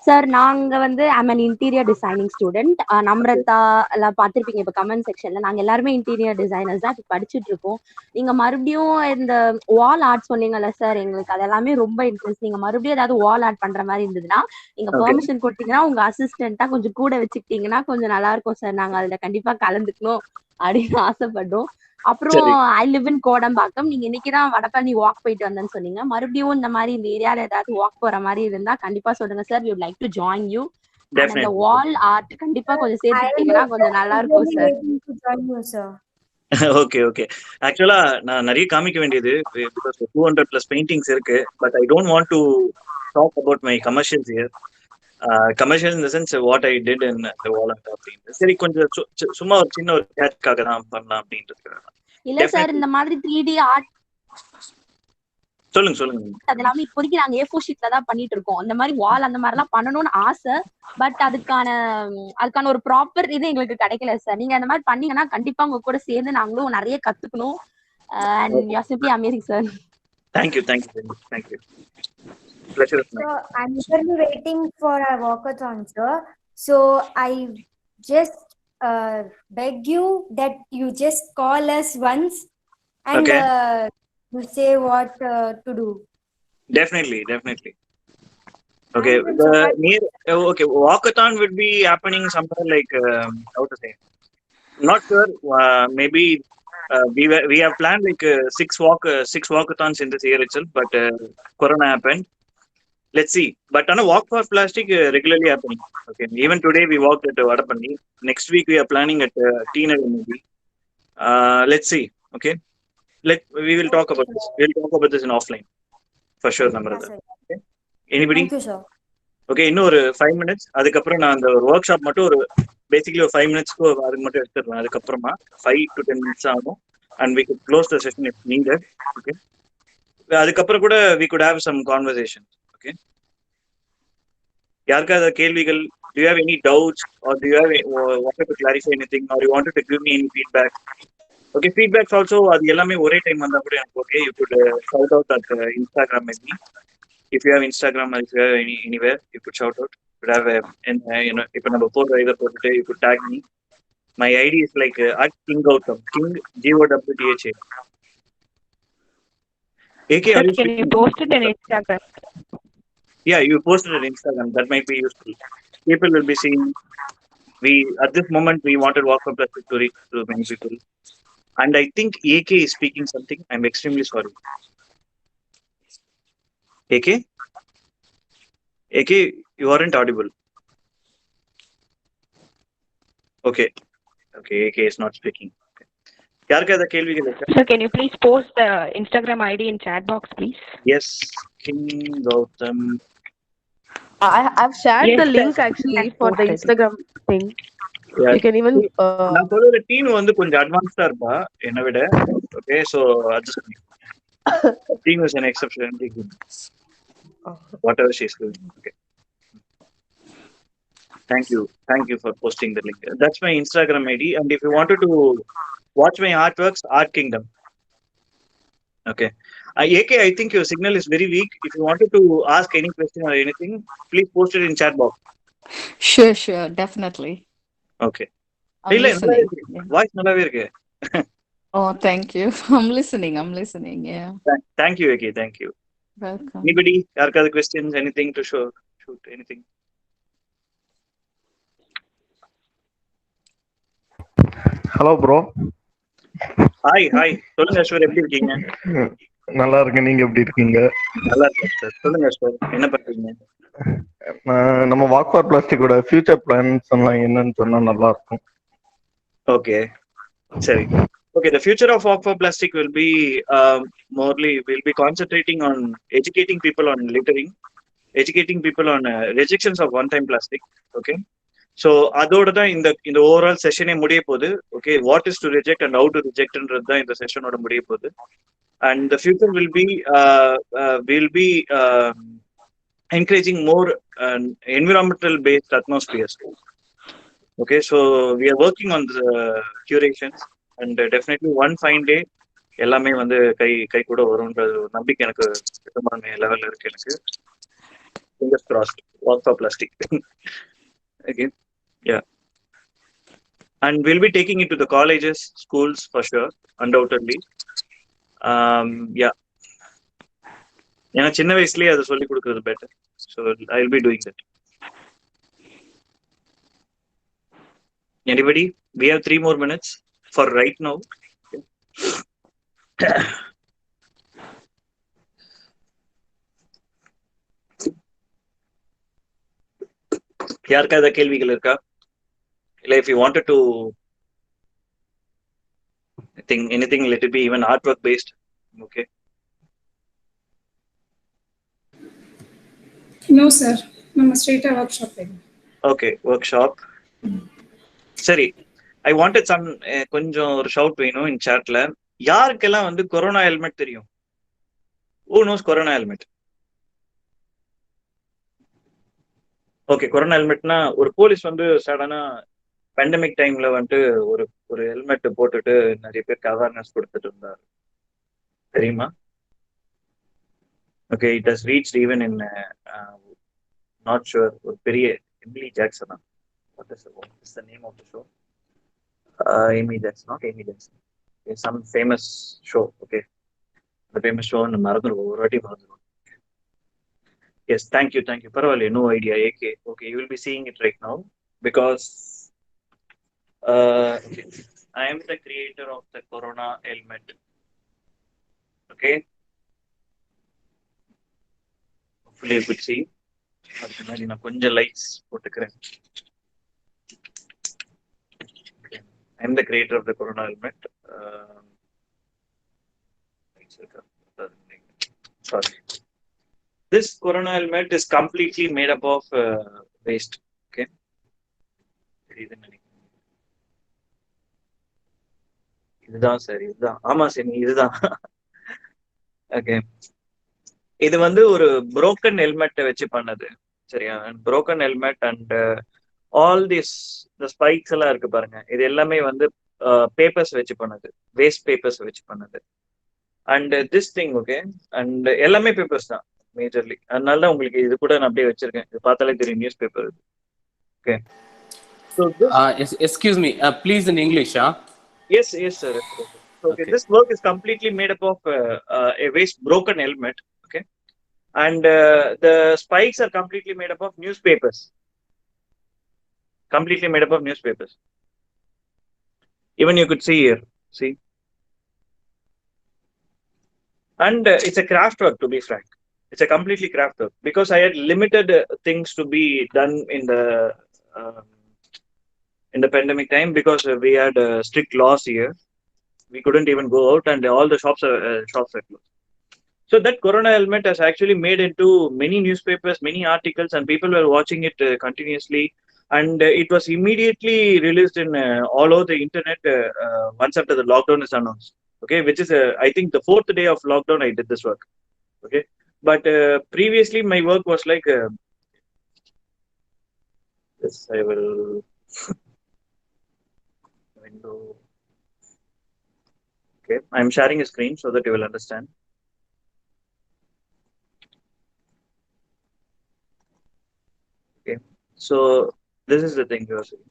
Sir நாங்க வந்து I'm an interior designing student. Namrata எல்லாம் பார்த்துருப்பீங்க இப்போ comment செக்ஷன்ல. நாங்க எல்லாருமே interior designers தான் இப்போ படிச்சுட்டு இருக்கோம். நீங்க மறுபடியும் இந்த வால் ஆர்ட் சொன்னீங்கல்ல சார், எங்களுக்கு அதெல்லாமே ரொம்ப இன்ட்ரெஸ்ட். நீங்க மறுபடியும் ஏதாவது வால் ஆர்ட் பண்ற மாதிரி இருந்ததுன்னா நீங்க பெர்மிஷன் கொடுத்தீங்கன்னா உங்க அசிஸ்டண்டா கொஞ்சம் கூட வச்சுக்கிட்டீங்கன்னா கொஞ்சம் நல்லா இருக்கும் சார். நாங்க அதுல கண்டிப்பா கலந்துக்கணும் அப்படின்னு ஆசைப்படுறோம். அப்புறம் ஐ லிவ் இன் கோடம்பாக்கம். நீங்க இன்னைக்குதான் வடபழனி வாக் போயிட்டு வந்தேன்னு சொன்னீங்க. மறுபடியும் இந்த மாதிரி இந்த ஏரியால ஏதாவது வாக் போற மாதிரி இருந்தா கண்டிப்பா சொல்லுங்க sir. We would like to join you. And அந்த வால் ஆர்ட் கண்டிப்பா கொஞ்சம் சேர்த்துக்கிட்டீங்கன்னா கொஞ்சம் நல்லா இருக்கும் சார். Okay okay. ஆக்சுவலா நான் நிறைய காமிக்க வேண்டியது பிகாஸ் 200+ பெயிண்டிங்ஸ் இருக்கு. But I don't want to talk about my commercials here. Commercial in the sense what I did in the wall art அப்படின்னு. சரி, கொஞ்சம் சும்மா ஒரு சின்ன ஒரு கேட்ச்காக தான் பண்ணலாம் அப்படின்றது. இல்ல சார், இந்த மாதிரி 3D ஆர்ட் சொல்லுங்க. அதெல்லாமே இப்போதைக்கு நாங்க A4 ஷீட்ல தான் பண்ணிட்டு இருக்கோம். அந்த மாதிரி வால் அந்த மாதிரி எல்லாம் பண்ணணும்னு ஆசை. பட் அதுக்கான ஒரு ப்ராப்பர் இது எங்களுக்கு கிடைக்கல சார். நீங்க அந்த மாதிரி பண்ணீங்கன்னா கண்டிப்பா உங்க கூட சேர்ந்து நாங்களும் நிறைய கத்துக்கணும். And you are simply amazing, sir. Thank you. Pleasure is mine. So I'm eagerly waiting for a walkathon, sir. So I just beg you that you just call us once and you say what to do. Definitely. Okay. Walkathon would be happening somewhere like how to say? Not sure. Maybe we have planned like six walkathons in this year itself, but Corona happened. Let's see. But on a walk for plastic regularly happening. Okay. Even today we walked at Vadapandi. Next week we are planning at Teenage maybe. Let's see. Okay. We will talk about this. We'll talk about this in offline for sure. Okay. Anybody? Thank you, sir. Okay. இன்னும் ஒரு 5 minutes. அதுக்கப்புறம் நான் அந்த ஒரு work shop மட்டும் ஒரு basically ஒரு 5 minutesக்கு அதுக்கு மட்டும் எடுத்துடுறேன். அதுக்கப்புறமா 5 to 10 minutes ஆகும். And we could close the session if needed. Okay. அதுக்கப்புறம் கூட we could have some conversation. Okay. யாருக்காவது கேள்விகள்? Do you have any doubts or do you have wanted to clarify anything or you wanted to give me any feedback? Okay, feedbacks also அது எல்லாமே ஒரே time வந்தா கூட எனக்கு okay. You could shout out at Instagram maybe. If you have Instagram or if you have anywhere, you could shout out. You could have இப்போ நம்ம போடுற இதை போட்டுட்டு you could tag me. My ID is like at B.Gowtham. King G-O-W-T-H-A. AK, Sir, can you post it in Instagram? Yeah, you posted on Instagram. That might be useful. People will be seeing. At this moment we wanted walk for plastic to reach to many people. And I think AK is speaking something. I'm extremely sorry. AK, you aren't audible. Okay, AK is not speaking. யாருக்கு அத கேள்விகள் இருக்கா? Sir, can you please post the Instagram ID in chat box, please? Yes, King Gowtham. I've shared the link actually for the Instagram thing. Yeah. You can even நான் சொல்ற team வந்து கொஞ்சம் அட்வான்ஸ்டா இருப்பா என்னை விட. Okay, so adjust பண்ணி. Team is an exception. Whatever she is doing. Okay. Thank you for posting the link. That's my Instagram ID. And if you wanted to watch my artworks, Art Kingdom. Okay. AK, I think your signal is very weak. If you wanted to ask any question or anything, please post it in chat box. Sure, definitely. Okay. I'm listening. Voice nallave irukku. Oh, thank you. I'm listening. Yeah. Thank you, AK. Thank you. Welcome. Anybody? Are questions? Anything to shoot? Anything? Hello, bro. Hi. சொல்லுங்க அஸ்வர், எப்படி இருக்கீங்க? நல்லா இருக்கேன். நீங்க எப்படி இருக்கீங்க? நல்லா இருக்கேன் சார். சொல்லுங்க அஸ்வர், என்ன பண்றீங்க? நம்ம வாக் ஃபார் பிளாஸ்டிக்கோட ஃபியூச்சர் பிளான்ஸ் எல்லாம் என்னன்னு சொன்னா நல்லா இருக்கும். Okay. Sorry. Okay, the future of Walk for Plastic will be we'll be concentrating on educating people on littering, educating people on rejections of one-time plastic. Okay. So அதோட தான் இந்த overall செஷனே முடிய போகுது. Okay, what is to reject and how to reject ன்றது தான் இந்த செஷனோட முடிய போகுது. And the future will be encouraging more environmental based atmospheres. Okay, so we are working on the curations and definitely one fine day எல்லாமே வந்து கை கூட வரும்ன்ற நம்பிக்கை எனக்கு சுத்தமான லெவல்ல இருக்கு எனக்கு. fingers crossed. Walk for plastic. Okay. Yeah. And we'll be taking it to the colleges, schools for sure, undoubtedly. Yeah. ஏன்னா சின்ன வயசுலயே அதை சொல்லி கொடுக்கறது better. So I'll be doing that. Anybody? We have 3 more minutes for right now. யாருக்கா ஏதாவது கேள்விகள் இருக்கா? இல்ல if you wanted to anything let it be even artwork based. Okay. No sir, நம்ம ஸ்ட்ரெயிட்டா ஒர்க் ஷாப் போயிடலாம். Okay, workshop. சரி, I wanted some கொஞ்சம் ஒரு ஷவுட் வேணும் இன் சாட்ல. யாருக்கெல்லாம் வந்து கொரோனா ஹெல்மெட் தெரியும்? Who knows corona helmet? Okay, corona ஹெல்மெட்னா ஒரு போலீஸ் வந்து சடனா பேண்டமிக் டைம்ல வந்துட்டு ஒரு ஒரு ஹெல்மெட் போட்டுட்டு நிறைய பேருக்கு அவேர்னஸ் கொடுத்துட்டு இருந்தார், தெரியுமா? Okay, it has reach even in not sure, ஒரு பெரிய Emily ஜாக்சனா, what is the name of the show? Amy Jackson, not Amy Jackson. Okay, some famous show. Okay, the famous show and மறந்துடுவோம், ஒரு வாட்டி மறந்துடுவோம். Yes, thank you. பரவாயில்ல, no idea. Okay, you will be seeing it right now because I am the creator of the Corona helmet. Okay, hopefully you could see. அதுக்கு முன்னாடி நான் கொஞ்சம் lights போட்டுக்கிறேன். I am the creator of the Corona helmet. Sorry. This Corona helmet is completely made up of waste. Okay. இதுதான் சரி, இதுதான். ஆமா சரி, இதுதான். ஓகே, இது வந்து ஒரு broken helmet வச்சு பண்ணது. சரியா? broken helmet and all this the spikes எல்லாம் இருக்கு பாருங்க, இது எல்லாமே வந்து பேப்பர்ஸ் வச்சு பண்ணது, வேஸ்ட் பேப்பர்ஸ் வச்சு பண்ணது. And this thing, okay, and எல்லாமே பேப்பர்ஸ் தான் மேஜர்லி. அதனால தான் உங்களுக்கு இது கூட நான் அப்படியே வச்சிருக்கேன், இது பார்த்தாலே தெரியும் news paper. Okay, so Excuse me, please in English, huh? Yes, sir. Okay, this work is completely made up of a waste broken helmet. Okay, and the spikes are completely made up of newspapers. Completely made up of newspapers. Even you could see here. See, and it's a craft work, to be frank. It's a completely craft work because I had limited things to be done in the pandemic time because we had strict laws here. We couldn't even go out, and all the shops are closed. So that Corona helmet has actually made into many newspapers, many articles, and people were watching it continuously. And it was immediately released in all over the internet once after the lockdown is announced. Okay, which is I think the 4th day of lockdown I did this work. Okay, but previously my work was like this. I will window. Okay, I'm sharing a screen so that you will understand. Okay, so this is the thing you are seeing.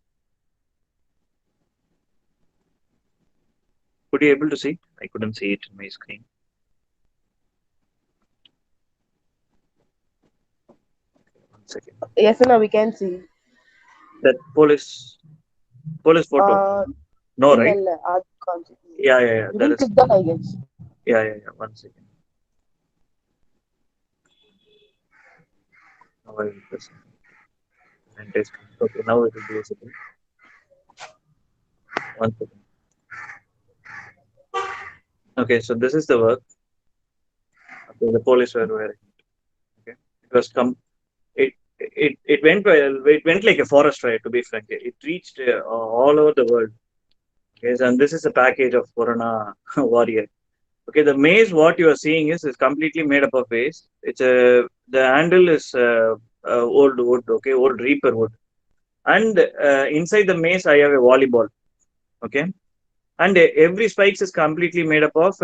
Could you able to see? I couldn't see it in my screen. Okay, 1 second. Yes, no, we can see. That police photo. No, right? Yeah. That is. Click that, I guess. Yeah. 1 second. Now I will press it. Okay, now it will be visible. 1 second. Okay, so this is the work. Okay, the police were wearing it. Okay, it was it went well. It went like a forest fire, to be frank. It reached all over the world. Okay, and this is a package of Corona Warrior. Okay, the maze what you are seeing is completely made up of waste. The handle is old wood. Okay, old reaper wood, and inside the maze I have a volleyball. Okay, and every spikes is completely made up of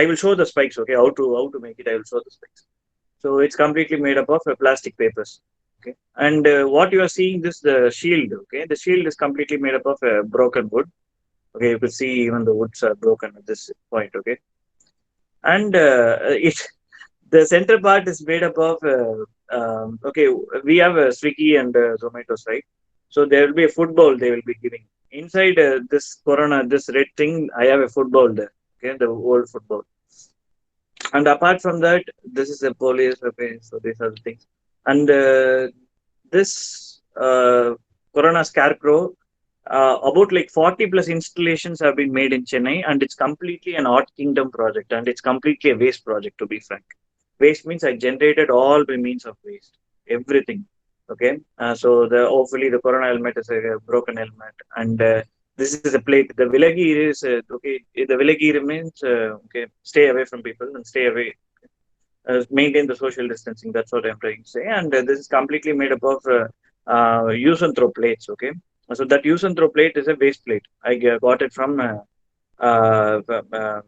I will show the spikes. Okay, how to make it, I will show the spikes. So it's completely made up of plastic papers. Okay, and what you are seeing this the shield. Okay, the shield is completely made up of broken wood. Okay, you could see even the woods are broken at this point. Okay, and it the center part is made up of okay, we have Swiggy and Zomato's, right? So there will be a food bowl they will be giving inside this corona, this red thing. I have a food bowl there. Okay, the old food bowl. And apart from that, this is a police. Okay, so these are the things. And this corona scarecrow, about like 40 plus installations have been made in Chennai, and it's completely an art kingdom project, and it's completely a waste project, to be frank. Waste means I generated all by means of waste, everything. Okay, so the hopefully the corona helmet is a broken helmet, and this is a plate. The Vilagir is okay. The Vilagir means okay, stay away from people and stay away, maintain the social distancing. That's what I'm trying to say. And this is completely made up of use and throw plates. Okay, so that use and throw plate is a waste plate. I got it from uh, from, uh,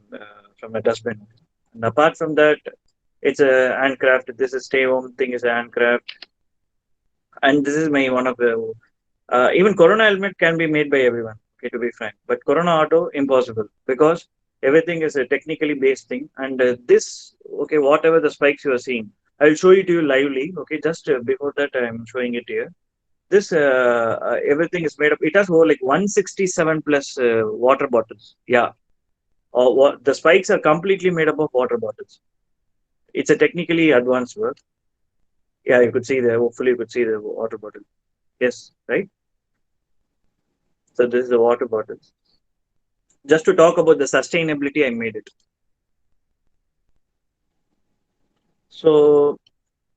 from a dustbin. And apart from that, it's a handcraft. This is stay home thing is a handcraft, and this is my one of the even Corona helmet can be made by everyone. Okay, to be frank, but Corona auto impossible because everything is a technically based thing. And this okay, whatever the spikes you are seeing, I'll show it to you lively. Okay, just before that, I'm showing it here. This everything is made up. It has over like 167 plus water bottles. Yeah, or what the spikes are completely made up of water bottles. It's a technically advanced work. Yeah, you could see there. Hopefully, you could see the water bottle. Yes, right. So this is the water bottle. Just to talk about the sustainability, I made it. So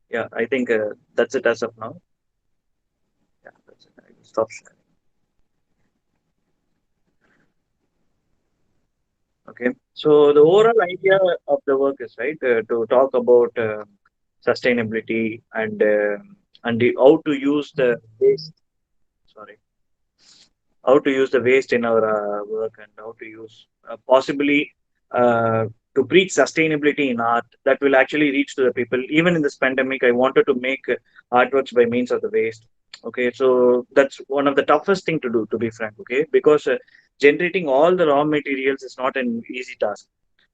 yeah, I think that's it as of now. Yeah, that's it. I will stop sharing. Okay. So the overall idea of the work is right to talk about sustainability and how to use the waste. Sorry, how to use the waste in our work, and how to use possibly uh, to preach sustainability in art that will actually reach to the people. Even in this pandemic, I wanted to make artworks by means of the waste. Okay, so that's one of the toughest thing to do, to be frank. Okay, because generating all the raw materials is not an easy task,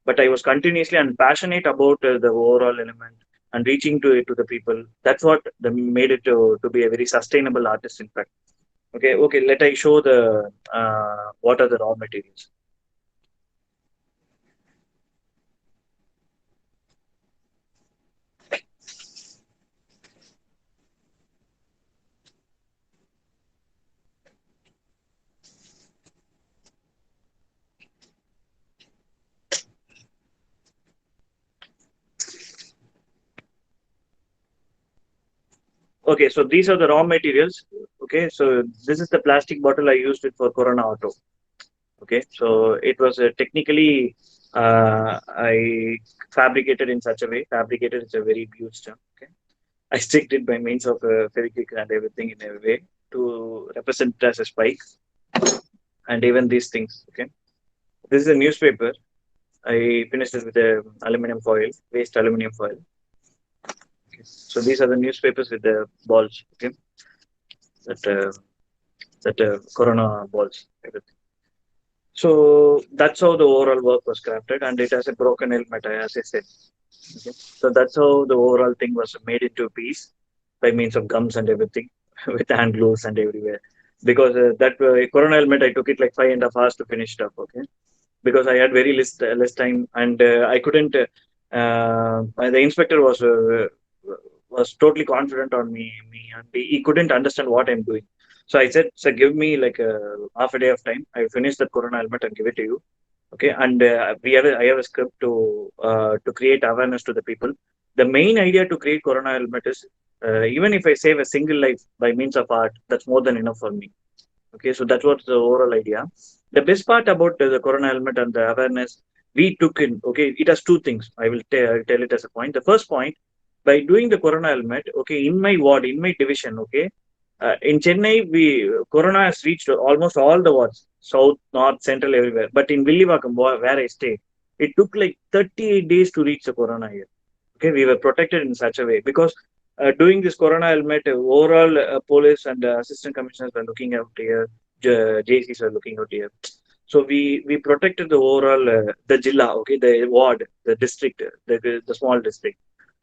but I was continuously and passionate about the overall element and reaching to it to the people. That's what made it to be a very sustainable artist, in fact. Okay, okay. Let I show the what are the raw materials. Okay, so these are the raw materials. Okay, so this is the plastic bottle I used it for Corona Auto. Okay, so it was technically I fabricated in such a way. Fabricated is a very huge term. Okay, I sticked it by means of Feviquick and everything in a way to represent it as a spike, and even these things. Okay, this is a newspaper. I finished it with a aluminum foil, waste aluminum foil. Okay. So these are the newspapers with the balls. Okay, that Corona balls, everything. So that's how the overall work was crafted, and it has a broken helmet, as I said. Okay. So that's how the overall thing was made into a piece by means of gums and everything, with hand glues and everywhere. Because that Corona helmet, I took it like 5.5 hours to finish it up. Okay, because I had very less time, and I couldn't. The inspector was totally confident on me, and he couldn't understand what I'm doing. So I said, "So give me like a half a day of time. I will finish the Corona helmet and give it to you." Okay, and I have a script to create awareness to the people. The main idea to create Corona helmet is even if I save a single life by means of art, that's more than enough for me. Okay, so that's what the overall idea. The best part about the Corona helmet and the awareness we took in, okay, it has two things. I'll tell it as a point. The first point, by doing the Corona helmet, okay, in my ward, in my division, okay, in Chennai, Corona has reached almost all the wards, south, north, central, everywhere. But in Villivakam, where I stay, it took like 38 days to reach the Corona here. Okay, we were protected in such a way because doing this corona helmet, overall police and assistant commissioners were looking out here, JCs were looking out here. So we protected the overall the jilla, okay, the ward, the district, the small district.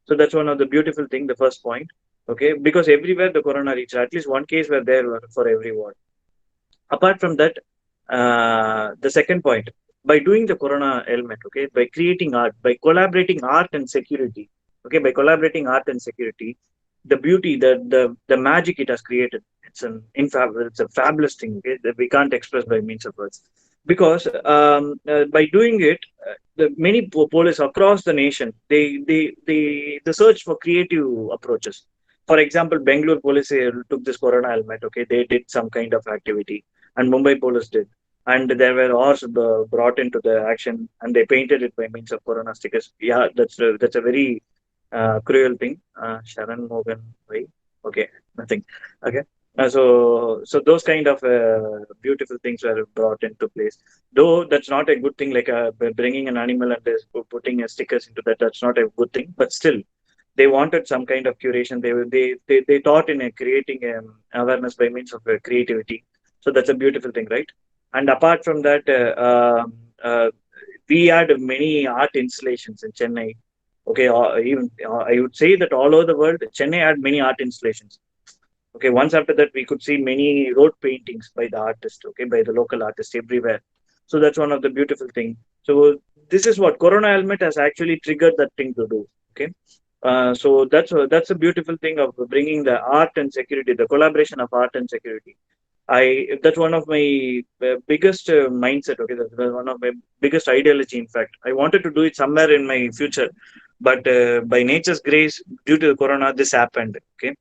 So that's one of the beautiful thing. The first point, okay, because everywhere the corona reached, at least one case were there for every ward. Apart from that, the second point, by doing the corona element, okay, by creating art, by collaborating art and security, okay, by collaborating art and security, the beauty, the magic it has created, it's a fabulous thing, okay, that we can't express by means of words. Because by doing it, the many police across the nation, they search for creative approaches. For example, Bangalore police took this corona helmet, okay, they did some kind of activity, and Mumbai police did. And there were horse brought into the action, and they painted it by means of corona stickers. Yeah, that's a very cruel thing. Sharon Morgan, right? Okay, nothing. Okay. So those kind of beautiful things were brought into place. Though that's not a good thing, like bringing an animal and putting stickers into that. That's not a good thing. But still, they wanted some kind of curation. They thought in creating awareness by means of creativity. So that's a beautiful thing, right? And apart from that, we had many art installations in Chennai. Okay, even I would say that all over the world, Chennai had many art installations. Okay, once after that, we could see many road paintings by the artist. Okay, by the local artist everywhere. So that's one of the beautiful thing. So this is what Corona helmet has actually triggered that thing to do. Okay, so that's a beautiful thing of bringing the art and security, the collaboration of art and security. That's one of my biggest mindset. Okay, that's one of my biggest ideology. In fact, I wanted to do it somewhere in my future, but by nature's grace, due to the corona, this happened. Okay,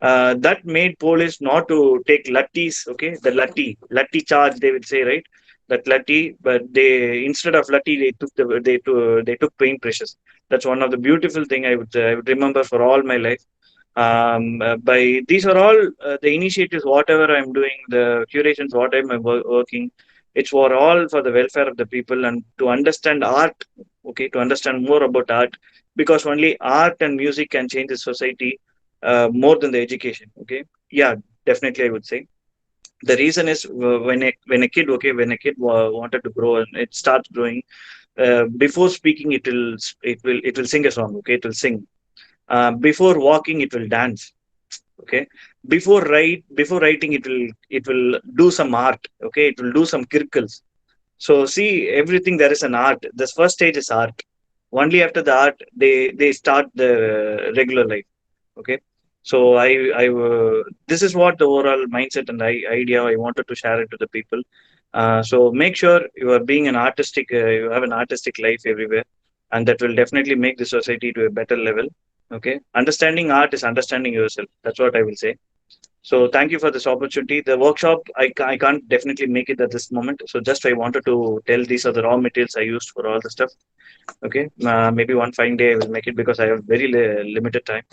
that made police not to take lattis. Okay, the latti charge, they will say, right? That latti, but they, instead of latti, they took paint brushes. That's one of the beautiful thing I would remember for all my life. By these are all the initiatives, whatever I'm doing, the curations, what I'm working, it's for all for the welfare of the people and to understand art. Okay, to understand more about art, because only art and music can change the society more than the education. Okay, yeah, definitely I would say. The reason is when a kid, okay, when a kid wanted to grow and it starts growing, before speaking it will sing a song. Okay, it will sing. Before walking it will dance. Okay, before writing it will do some art. Okay, it will do some kirkles. So see, everything there is an art. This first stage is art. Only after the art they start the regular life. Okay, so this is what the overall mindset and idea I wanted to share it to the people. So make sure you are being an artistic, you have an artistic life everywhere, and that will definitely make the society to a better level. Okay, understanding art is understanding yourself. That's what I will say. So thank you for this opportunity. The workshop, I can't definitely make it at this moment. So just I wanted to tell these are the raw materials I used for all the stuff. Okay, maybe one fine day I will make it because I have very limited time.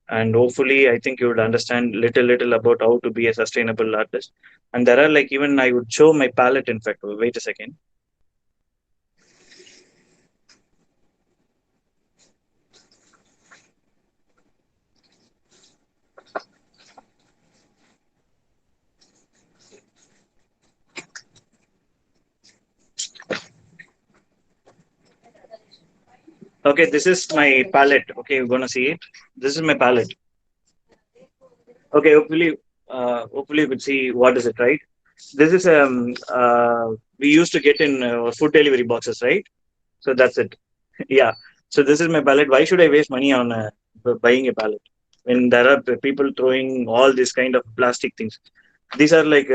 And hopefully, I think you would understand little about how to be a sustainable artist. And there are, like, even I would show my palette. In fact, wait a second. Okay, this is my palette. Okay, you're gonna see it. This is my palette. Okay, hopefully you could see what is it, right? This is we used to get in food delivery boxes, right? So that's it. Yeah. So this is my palette. Why should I waste money on buying a palette when there are people throwing all these kind of plastic things? These are like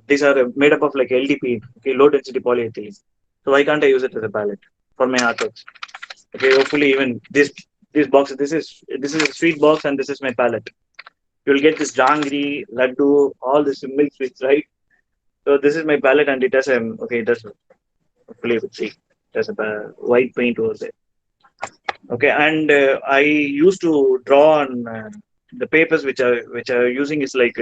these are made up of like LDP, okay, low density polyethylene. So why can't I use it as a palette for my artworks? Okay, hopefully even this box, this is a sweet box and this is my palette. You'll get this jangri, laddu, all this milk sweets, right? So this is my palette and it has a, okay, it does, hopefully you could see, there's a white paint over there. Okay, and I used to draw on the papers which are using is like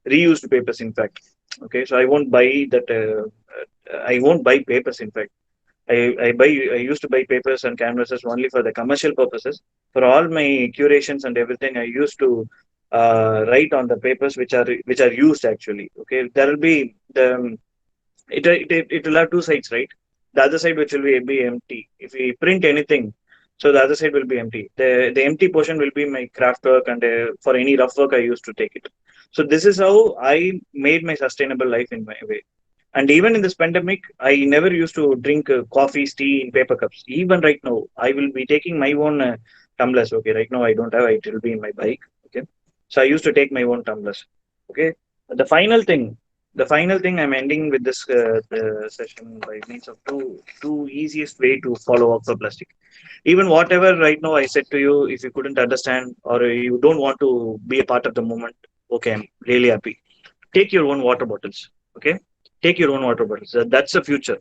reused papers, in fact. Okay, so I won't buy that. I won't buy papers, in fact. I used to buy papers and canvases only for the commercial purposes. For all my curations and everything, I used to write on the papers which are used actually. Okay, there will be the it will have two sides, right? The other side which will be empty. If we print anything, so the other side will be empty. The empty portion will be my craft work, and for any rough work I used to take it. So this is how I made my sustainable life in my way. And even in this pandemic, I never used to drink coffee, tea in paper cups. Even right now, I will be taking my own tumblers. Okay, right now I don't have it. It will be in my bike. Okay, so I used to take my own tumblers. Okay, the final thing, I'm ending with this session by means of two easiest way to follow up for plastic. Even whatever right now I said to you, if you couldn't understand or you don't want to be a part of the moment, okay, I'm really happy. Take your own water bottles. Okay, take your own water bottles. That's the future.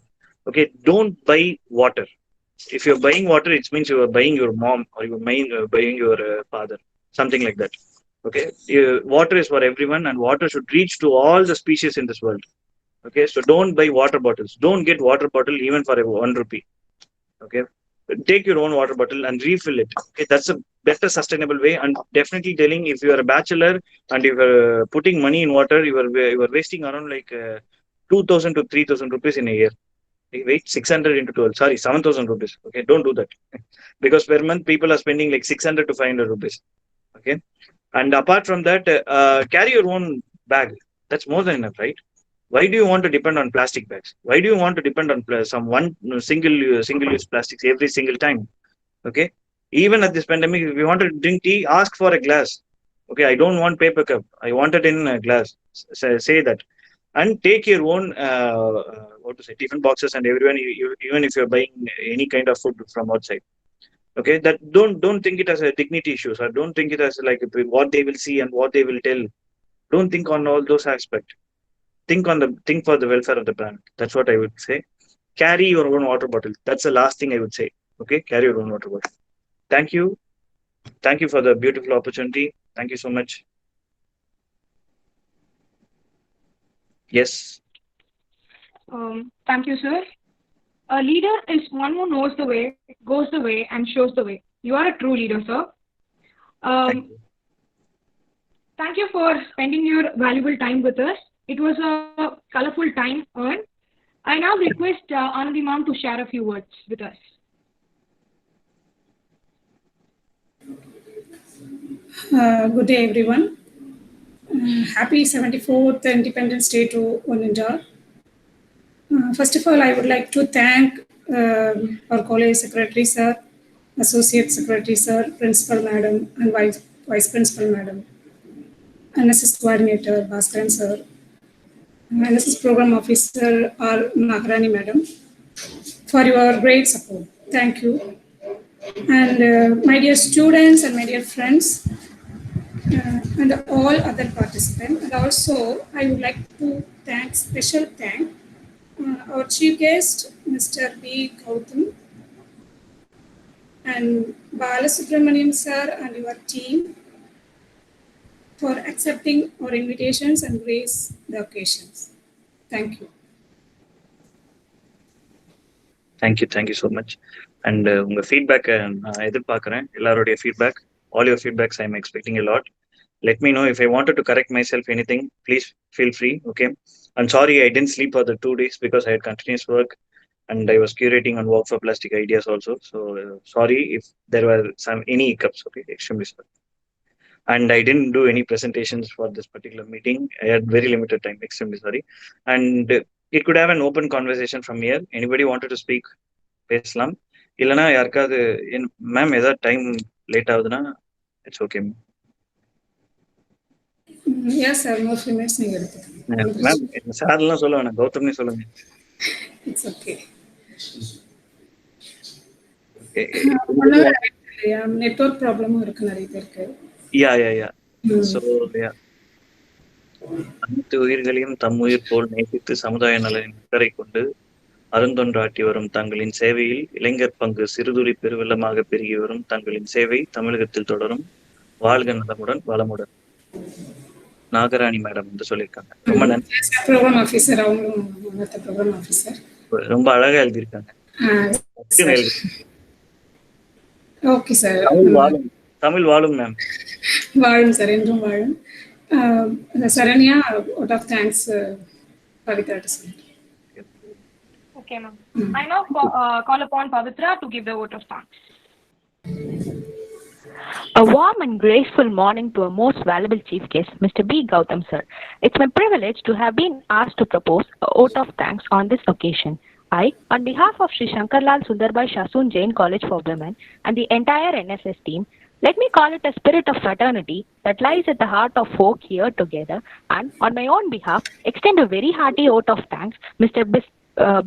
Okay, don't buy water. If you're buying water, it means you are buying your mom or buying your father, something like that. Okay, water is for everyone, and water should reach to all the species in this world. Okay, so don't buy water bottles. Don't get water bottle even for ₹1. Okay, take your own water bottle and refill it. Okay, that's a better sustainable way. And definitely telling, if you are a bachelor and you are putting money in water, you are wasting around like 2,000 to 3,000 rupees in a year. Wait, 600 into 12, sorry, 7,000 rupees. Okay, don't do that. Because per month people are spending like 600 to 500 rupees. Okay, and apart from that, carry your own bag. That's more than enough, right? Why do you want to depend on plastic bags? Why do you want to depend on some one single use plastics every single time? Okay, even at this pandemic, if you want to drink tea, ask for a glass. Okay, I don't want paper cup. I want it in a glass. Say that, and take your own what to say, tiffin boxes, and everyone. Even if you're buying any kind of food from outside. Okay, that don't think it as a dignity issues, or don't think it as like what they will see and what they will tell. Don't think on all those aspects. Think for the welfare of the planet. That's what I would say. Carry your own water bottle. That's the last thing I would say. Okay, carry your own water bottle. Thank you. Thank you for the beautiful opportunity. Thank you so much. Yes. Thank you, sir. A leader is one who knows the way, goes the way, and shows the way. You are a true leader, sir. Thank you for spending your valuable time with us. It was a colorful time earned. I now request Anandi ma'am to share a few words with us. Good day, everyone. Happy 74th Independence Day to one and all. First of all, I would like to thank our college secretary, sir, associate secretary, sir, principal madam, and vice principal madam, NSS coordinator, Bhaskaran, sir, NSS program officer, R. Maharani, madam, for your great support. Thank you. And my dear students and my dear friends, and all other participants. And also, I would like to special thank our chief guest, Mr. B.Gowtham, and Balasubramaniam sir and your team for accepting our invitations and grace the occasions. Thank you. Thank you so much. And உங்க feedback நான் எதிர்பார்க்கிறேன். எல்லாருடைய feedback, all your feedbacks I'm expecting a lot. Let me know if I wanted to correct myself anything. Please feel free. Okay. I'm sorry I didn't sleep for the 2 days because I had continuous work and I was curating on work for plastic ideas also. So sorry if there were any hiccups. Okay, extremely sorry. And I didn't do any presentations for this particular meeting. I had very limited time. Extremely sorry. And it could have an open conversation from here. Anybody wanted to speak? பேசலாம். இல்லைனா யாருக்காவது ma'am ஏதாவது time late ஆகுதுன்னா it's okay ma'am. Yes, sir. More minutes நீங்க எடுத்துக்கங்க. Ma'am சார்லாம் சொல்ல வேணாம், கௌதம்னே சொல்லுங்க. It's okay. Okay. நெட்வொர்க் ப்ராப்ளமும் இருக்கு நிறைய பேருக்கு. யா. So yeah. அனைத்து உயிர்களையும் தம் உயிர் போல் நேசித்து சமுதாய நலனின் அக்கறை கொண்டு அருந்தொன்றாற்றி வரும் தங்களின் சேவையில் இளைஞர் பங்கு சிறுதுளி பெருவெள்ளமாக பெருகி வரும் தங்களின் சேவை தமிழகத்தில் தொடரும். வாழ்க நலமுடன் வளமுடன். நாகராணி மேடம் வந்து சொல்லியிருக்காங்க. ரொம்ப நன்றி. ப்ரோக்ராம் ஆஃபீஸர் அவங்களும் ப்ரோக்ராம் ஆஃபீஸர் ரொம்ப அழகா எழுதியிருக்காங்க. Okay sir. தமிழ் வாழும் மேம். வாழும் சார், என்றும் வாழும். Saranya, vote of thanks Pavitra to say. Okay, ma'am. I now call upon Pavitra to give the vote of thanks. A warm and graceful morning to a most valuable chief guest, Mr. B.Gowtham, sir. It's my privilege to have been asked to propose a vote of thanks on this occasion. I, on behalf of Shri Shankarlal Sundarbai Shasun Jain College for Women and the entire NSS team, let me call it a spirit of fraternity that lies at the heart of folk here together, and on my own behalf, extend a very hearty vote of thanks, Mr.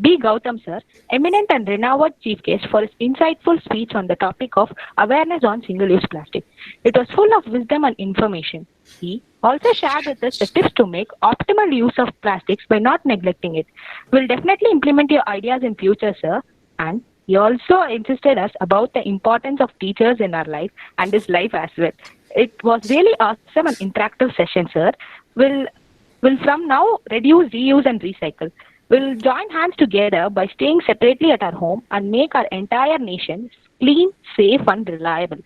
B.Gowtham, sir, eminent and renowned chief guest, for his insightful speech on the topic of awareness on single-use plastic. It was full of wisdom and information. He also shared with us the tips to make optimal use of plastics by not neglecting it. We'll definitely implement your ideas in future, sir. And he also insisted us about the importance of teachers in our life and his life as well. It was really awesome and interactive session, sir. We'll from now reduce, reuse and recycle. We'll join hands together by staying separately at our home and make our entire nation clean, safe and reliable.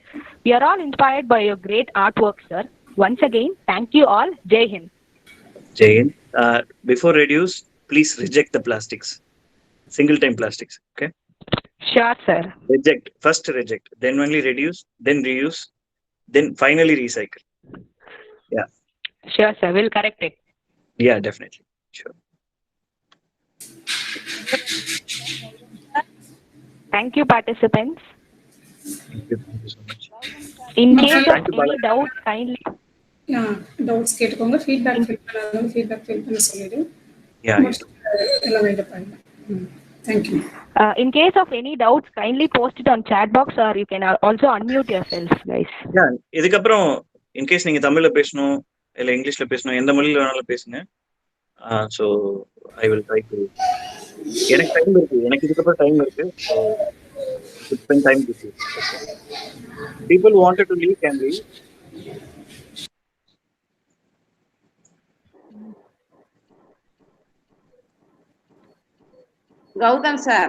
We are all inspired by your great artwork, sir. Once again, thank you all. Jai Hind. Jai Hind. Before reduce, please reject the plastics. Single-time plastics, okay? Sure, sir. Reject. First reject, then only reduce, then reuse, then finally recycle. Yeah. Sure, sir. We'll correct it. Yeah, definitely. Sure. Thank you, participants. Thank you so much. In case of any doubt, kindly. Yeah, doubts கேட்டுக்கோங்க. feedback fill பண்ணாதவங்க feedback fill பண்ண சொல்லிடு. Yeah. எல்லாம் wind பண்ணுங்க. Thank you. In case of any doubts, kindly post it on chat box or you can also unmute yourself, guys. Yeah, இதுக்கு அப்புறம் in case நீங்க தமிழ்ல பேசணும் இல்ல இங்கிலீஷ்ல பேசணும் எந்த மொழியில வேணாலும் பேசுங்க. So I will try to. எனக்கு டைம் இருக்கு, எனக்கு இதுக்கப்புறம் டைம் இருக்கு. So spend time with you. Okay. People who wanted to leave can leave. Gowtham sir.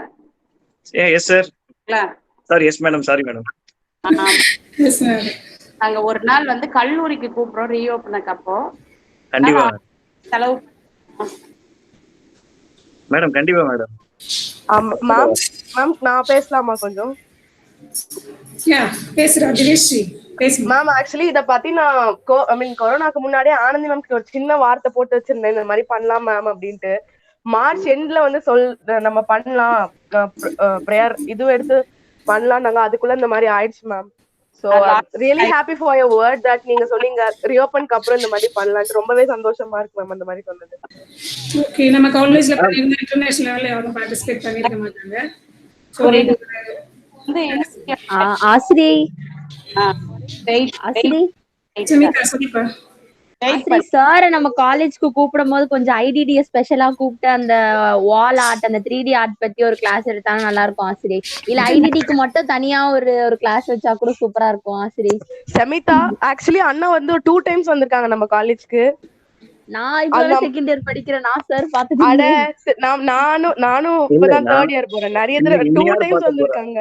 Yeah, yes sir. Sir, yes madam, sorry madam. Yes sir. நாங்க ஒரு நாள் வந்து கல்லூரிக்கு கூப்பிடுறோம் ரீஓபனுக்கு அப்போ. கண்டிப்பா செலவு மேடம், கண்டிப்பா மேடம். மேம் நான் பேசலாமா கொஞ்சம்? பேசுறா தினேஷ்ஜி பேசுங்க மேம். ஆக்சுவலி இத பத்தி நான் கொரோனாக்கு முன்னாடியே ஆனந்தி மேம்க்கு ஒரு சின்ன வார்த்தை போட்டு வச்சிருந்தேன், இந்த மாதிரி பண்ணலாம் மேம் அப்படின்ட்டு. மார்ச் எண்ட்ல வந்து நம்ம பண்ணலாம் பிரேயர் இது எடுத்து பண்ணலாம் நாங்க, அதுக்குள்ள இந்த மாதிரி ஆயிடுச்சு ma'am. So I'm really happy for your word that நீங்க சொன்னீங்க ரீஓபனுக்கு அப்புறம் இந்த மாதிரி பண்ணலாம்னு. ரொம்பவே சந்தோஷமா இருக்கு மேம் அந்த மாதிரி சொன்னது. ஓகே, நம்ம காலேஜ்ல பண்ணிருந்த இன்டர்நேஷனல் லெவல்ல யாரும் பார்ட்டிசிபேட் பண்ணிருக்க மாட்டாங்க. சோ இது வந்து ஆசிரி சுமிதா சொல்லுப்பா. ஆசிரி சார் நம்ம காலேஜ்க்கு கூப்பிடும் போது கொஞ்சம் ஐடிடியை ஸ்பெஷலா கூப்பிட்டு அந்த வால் ஆர்ட் அந்த 3D ஆர்ட் பத்தி ஒரு கிளாஸ் எடுத்தாலும் நல்லா இருக்கும் ஆசிரி. இல்ல ஐடிடிக்கு மட்டும் தனியா ஒரு கிளாஸ் வச்சா கூட சூப்பரா இருக்கும் ஆசிரி. சமிதா, ஆக்சுவலி அண்ணா வந்து 2 times வந்திருக்காங்க நம்ம காலேஜ்க்கு. நான் இப்ப செகண்ட் இயர் படிக்கிறேன். நான் சார் பாத்துட்டேன். நானும் இப்பதான் 3rd year போறேன். நிறைய தடவை 2 times வந்திருக்காங்க.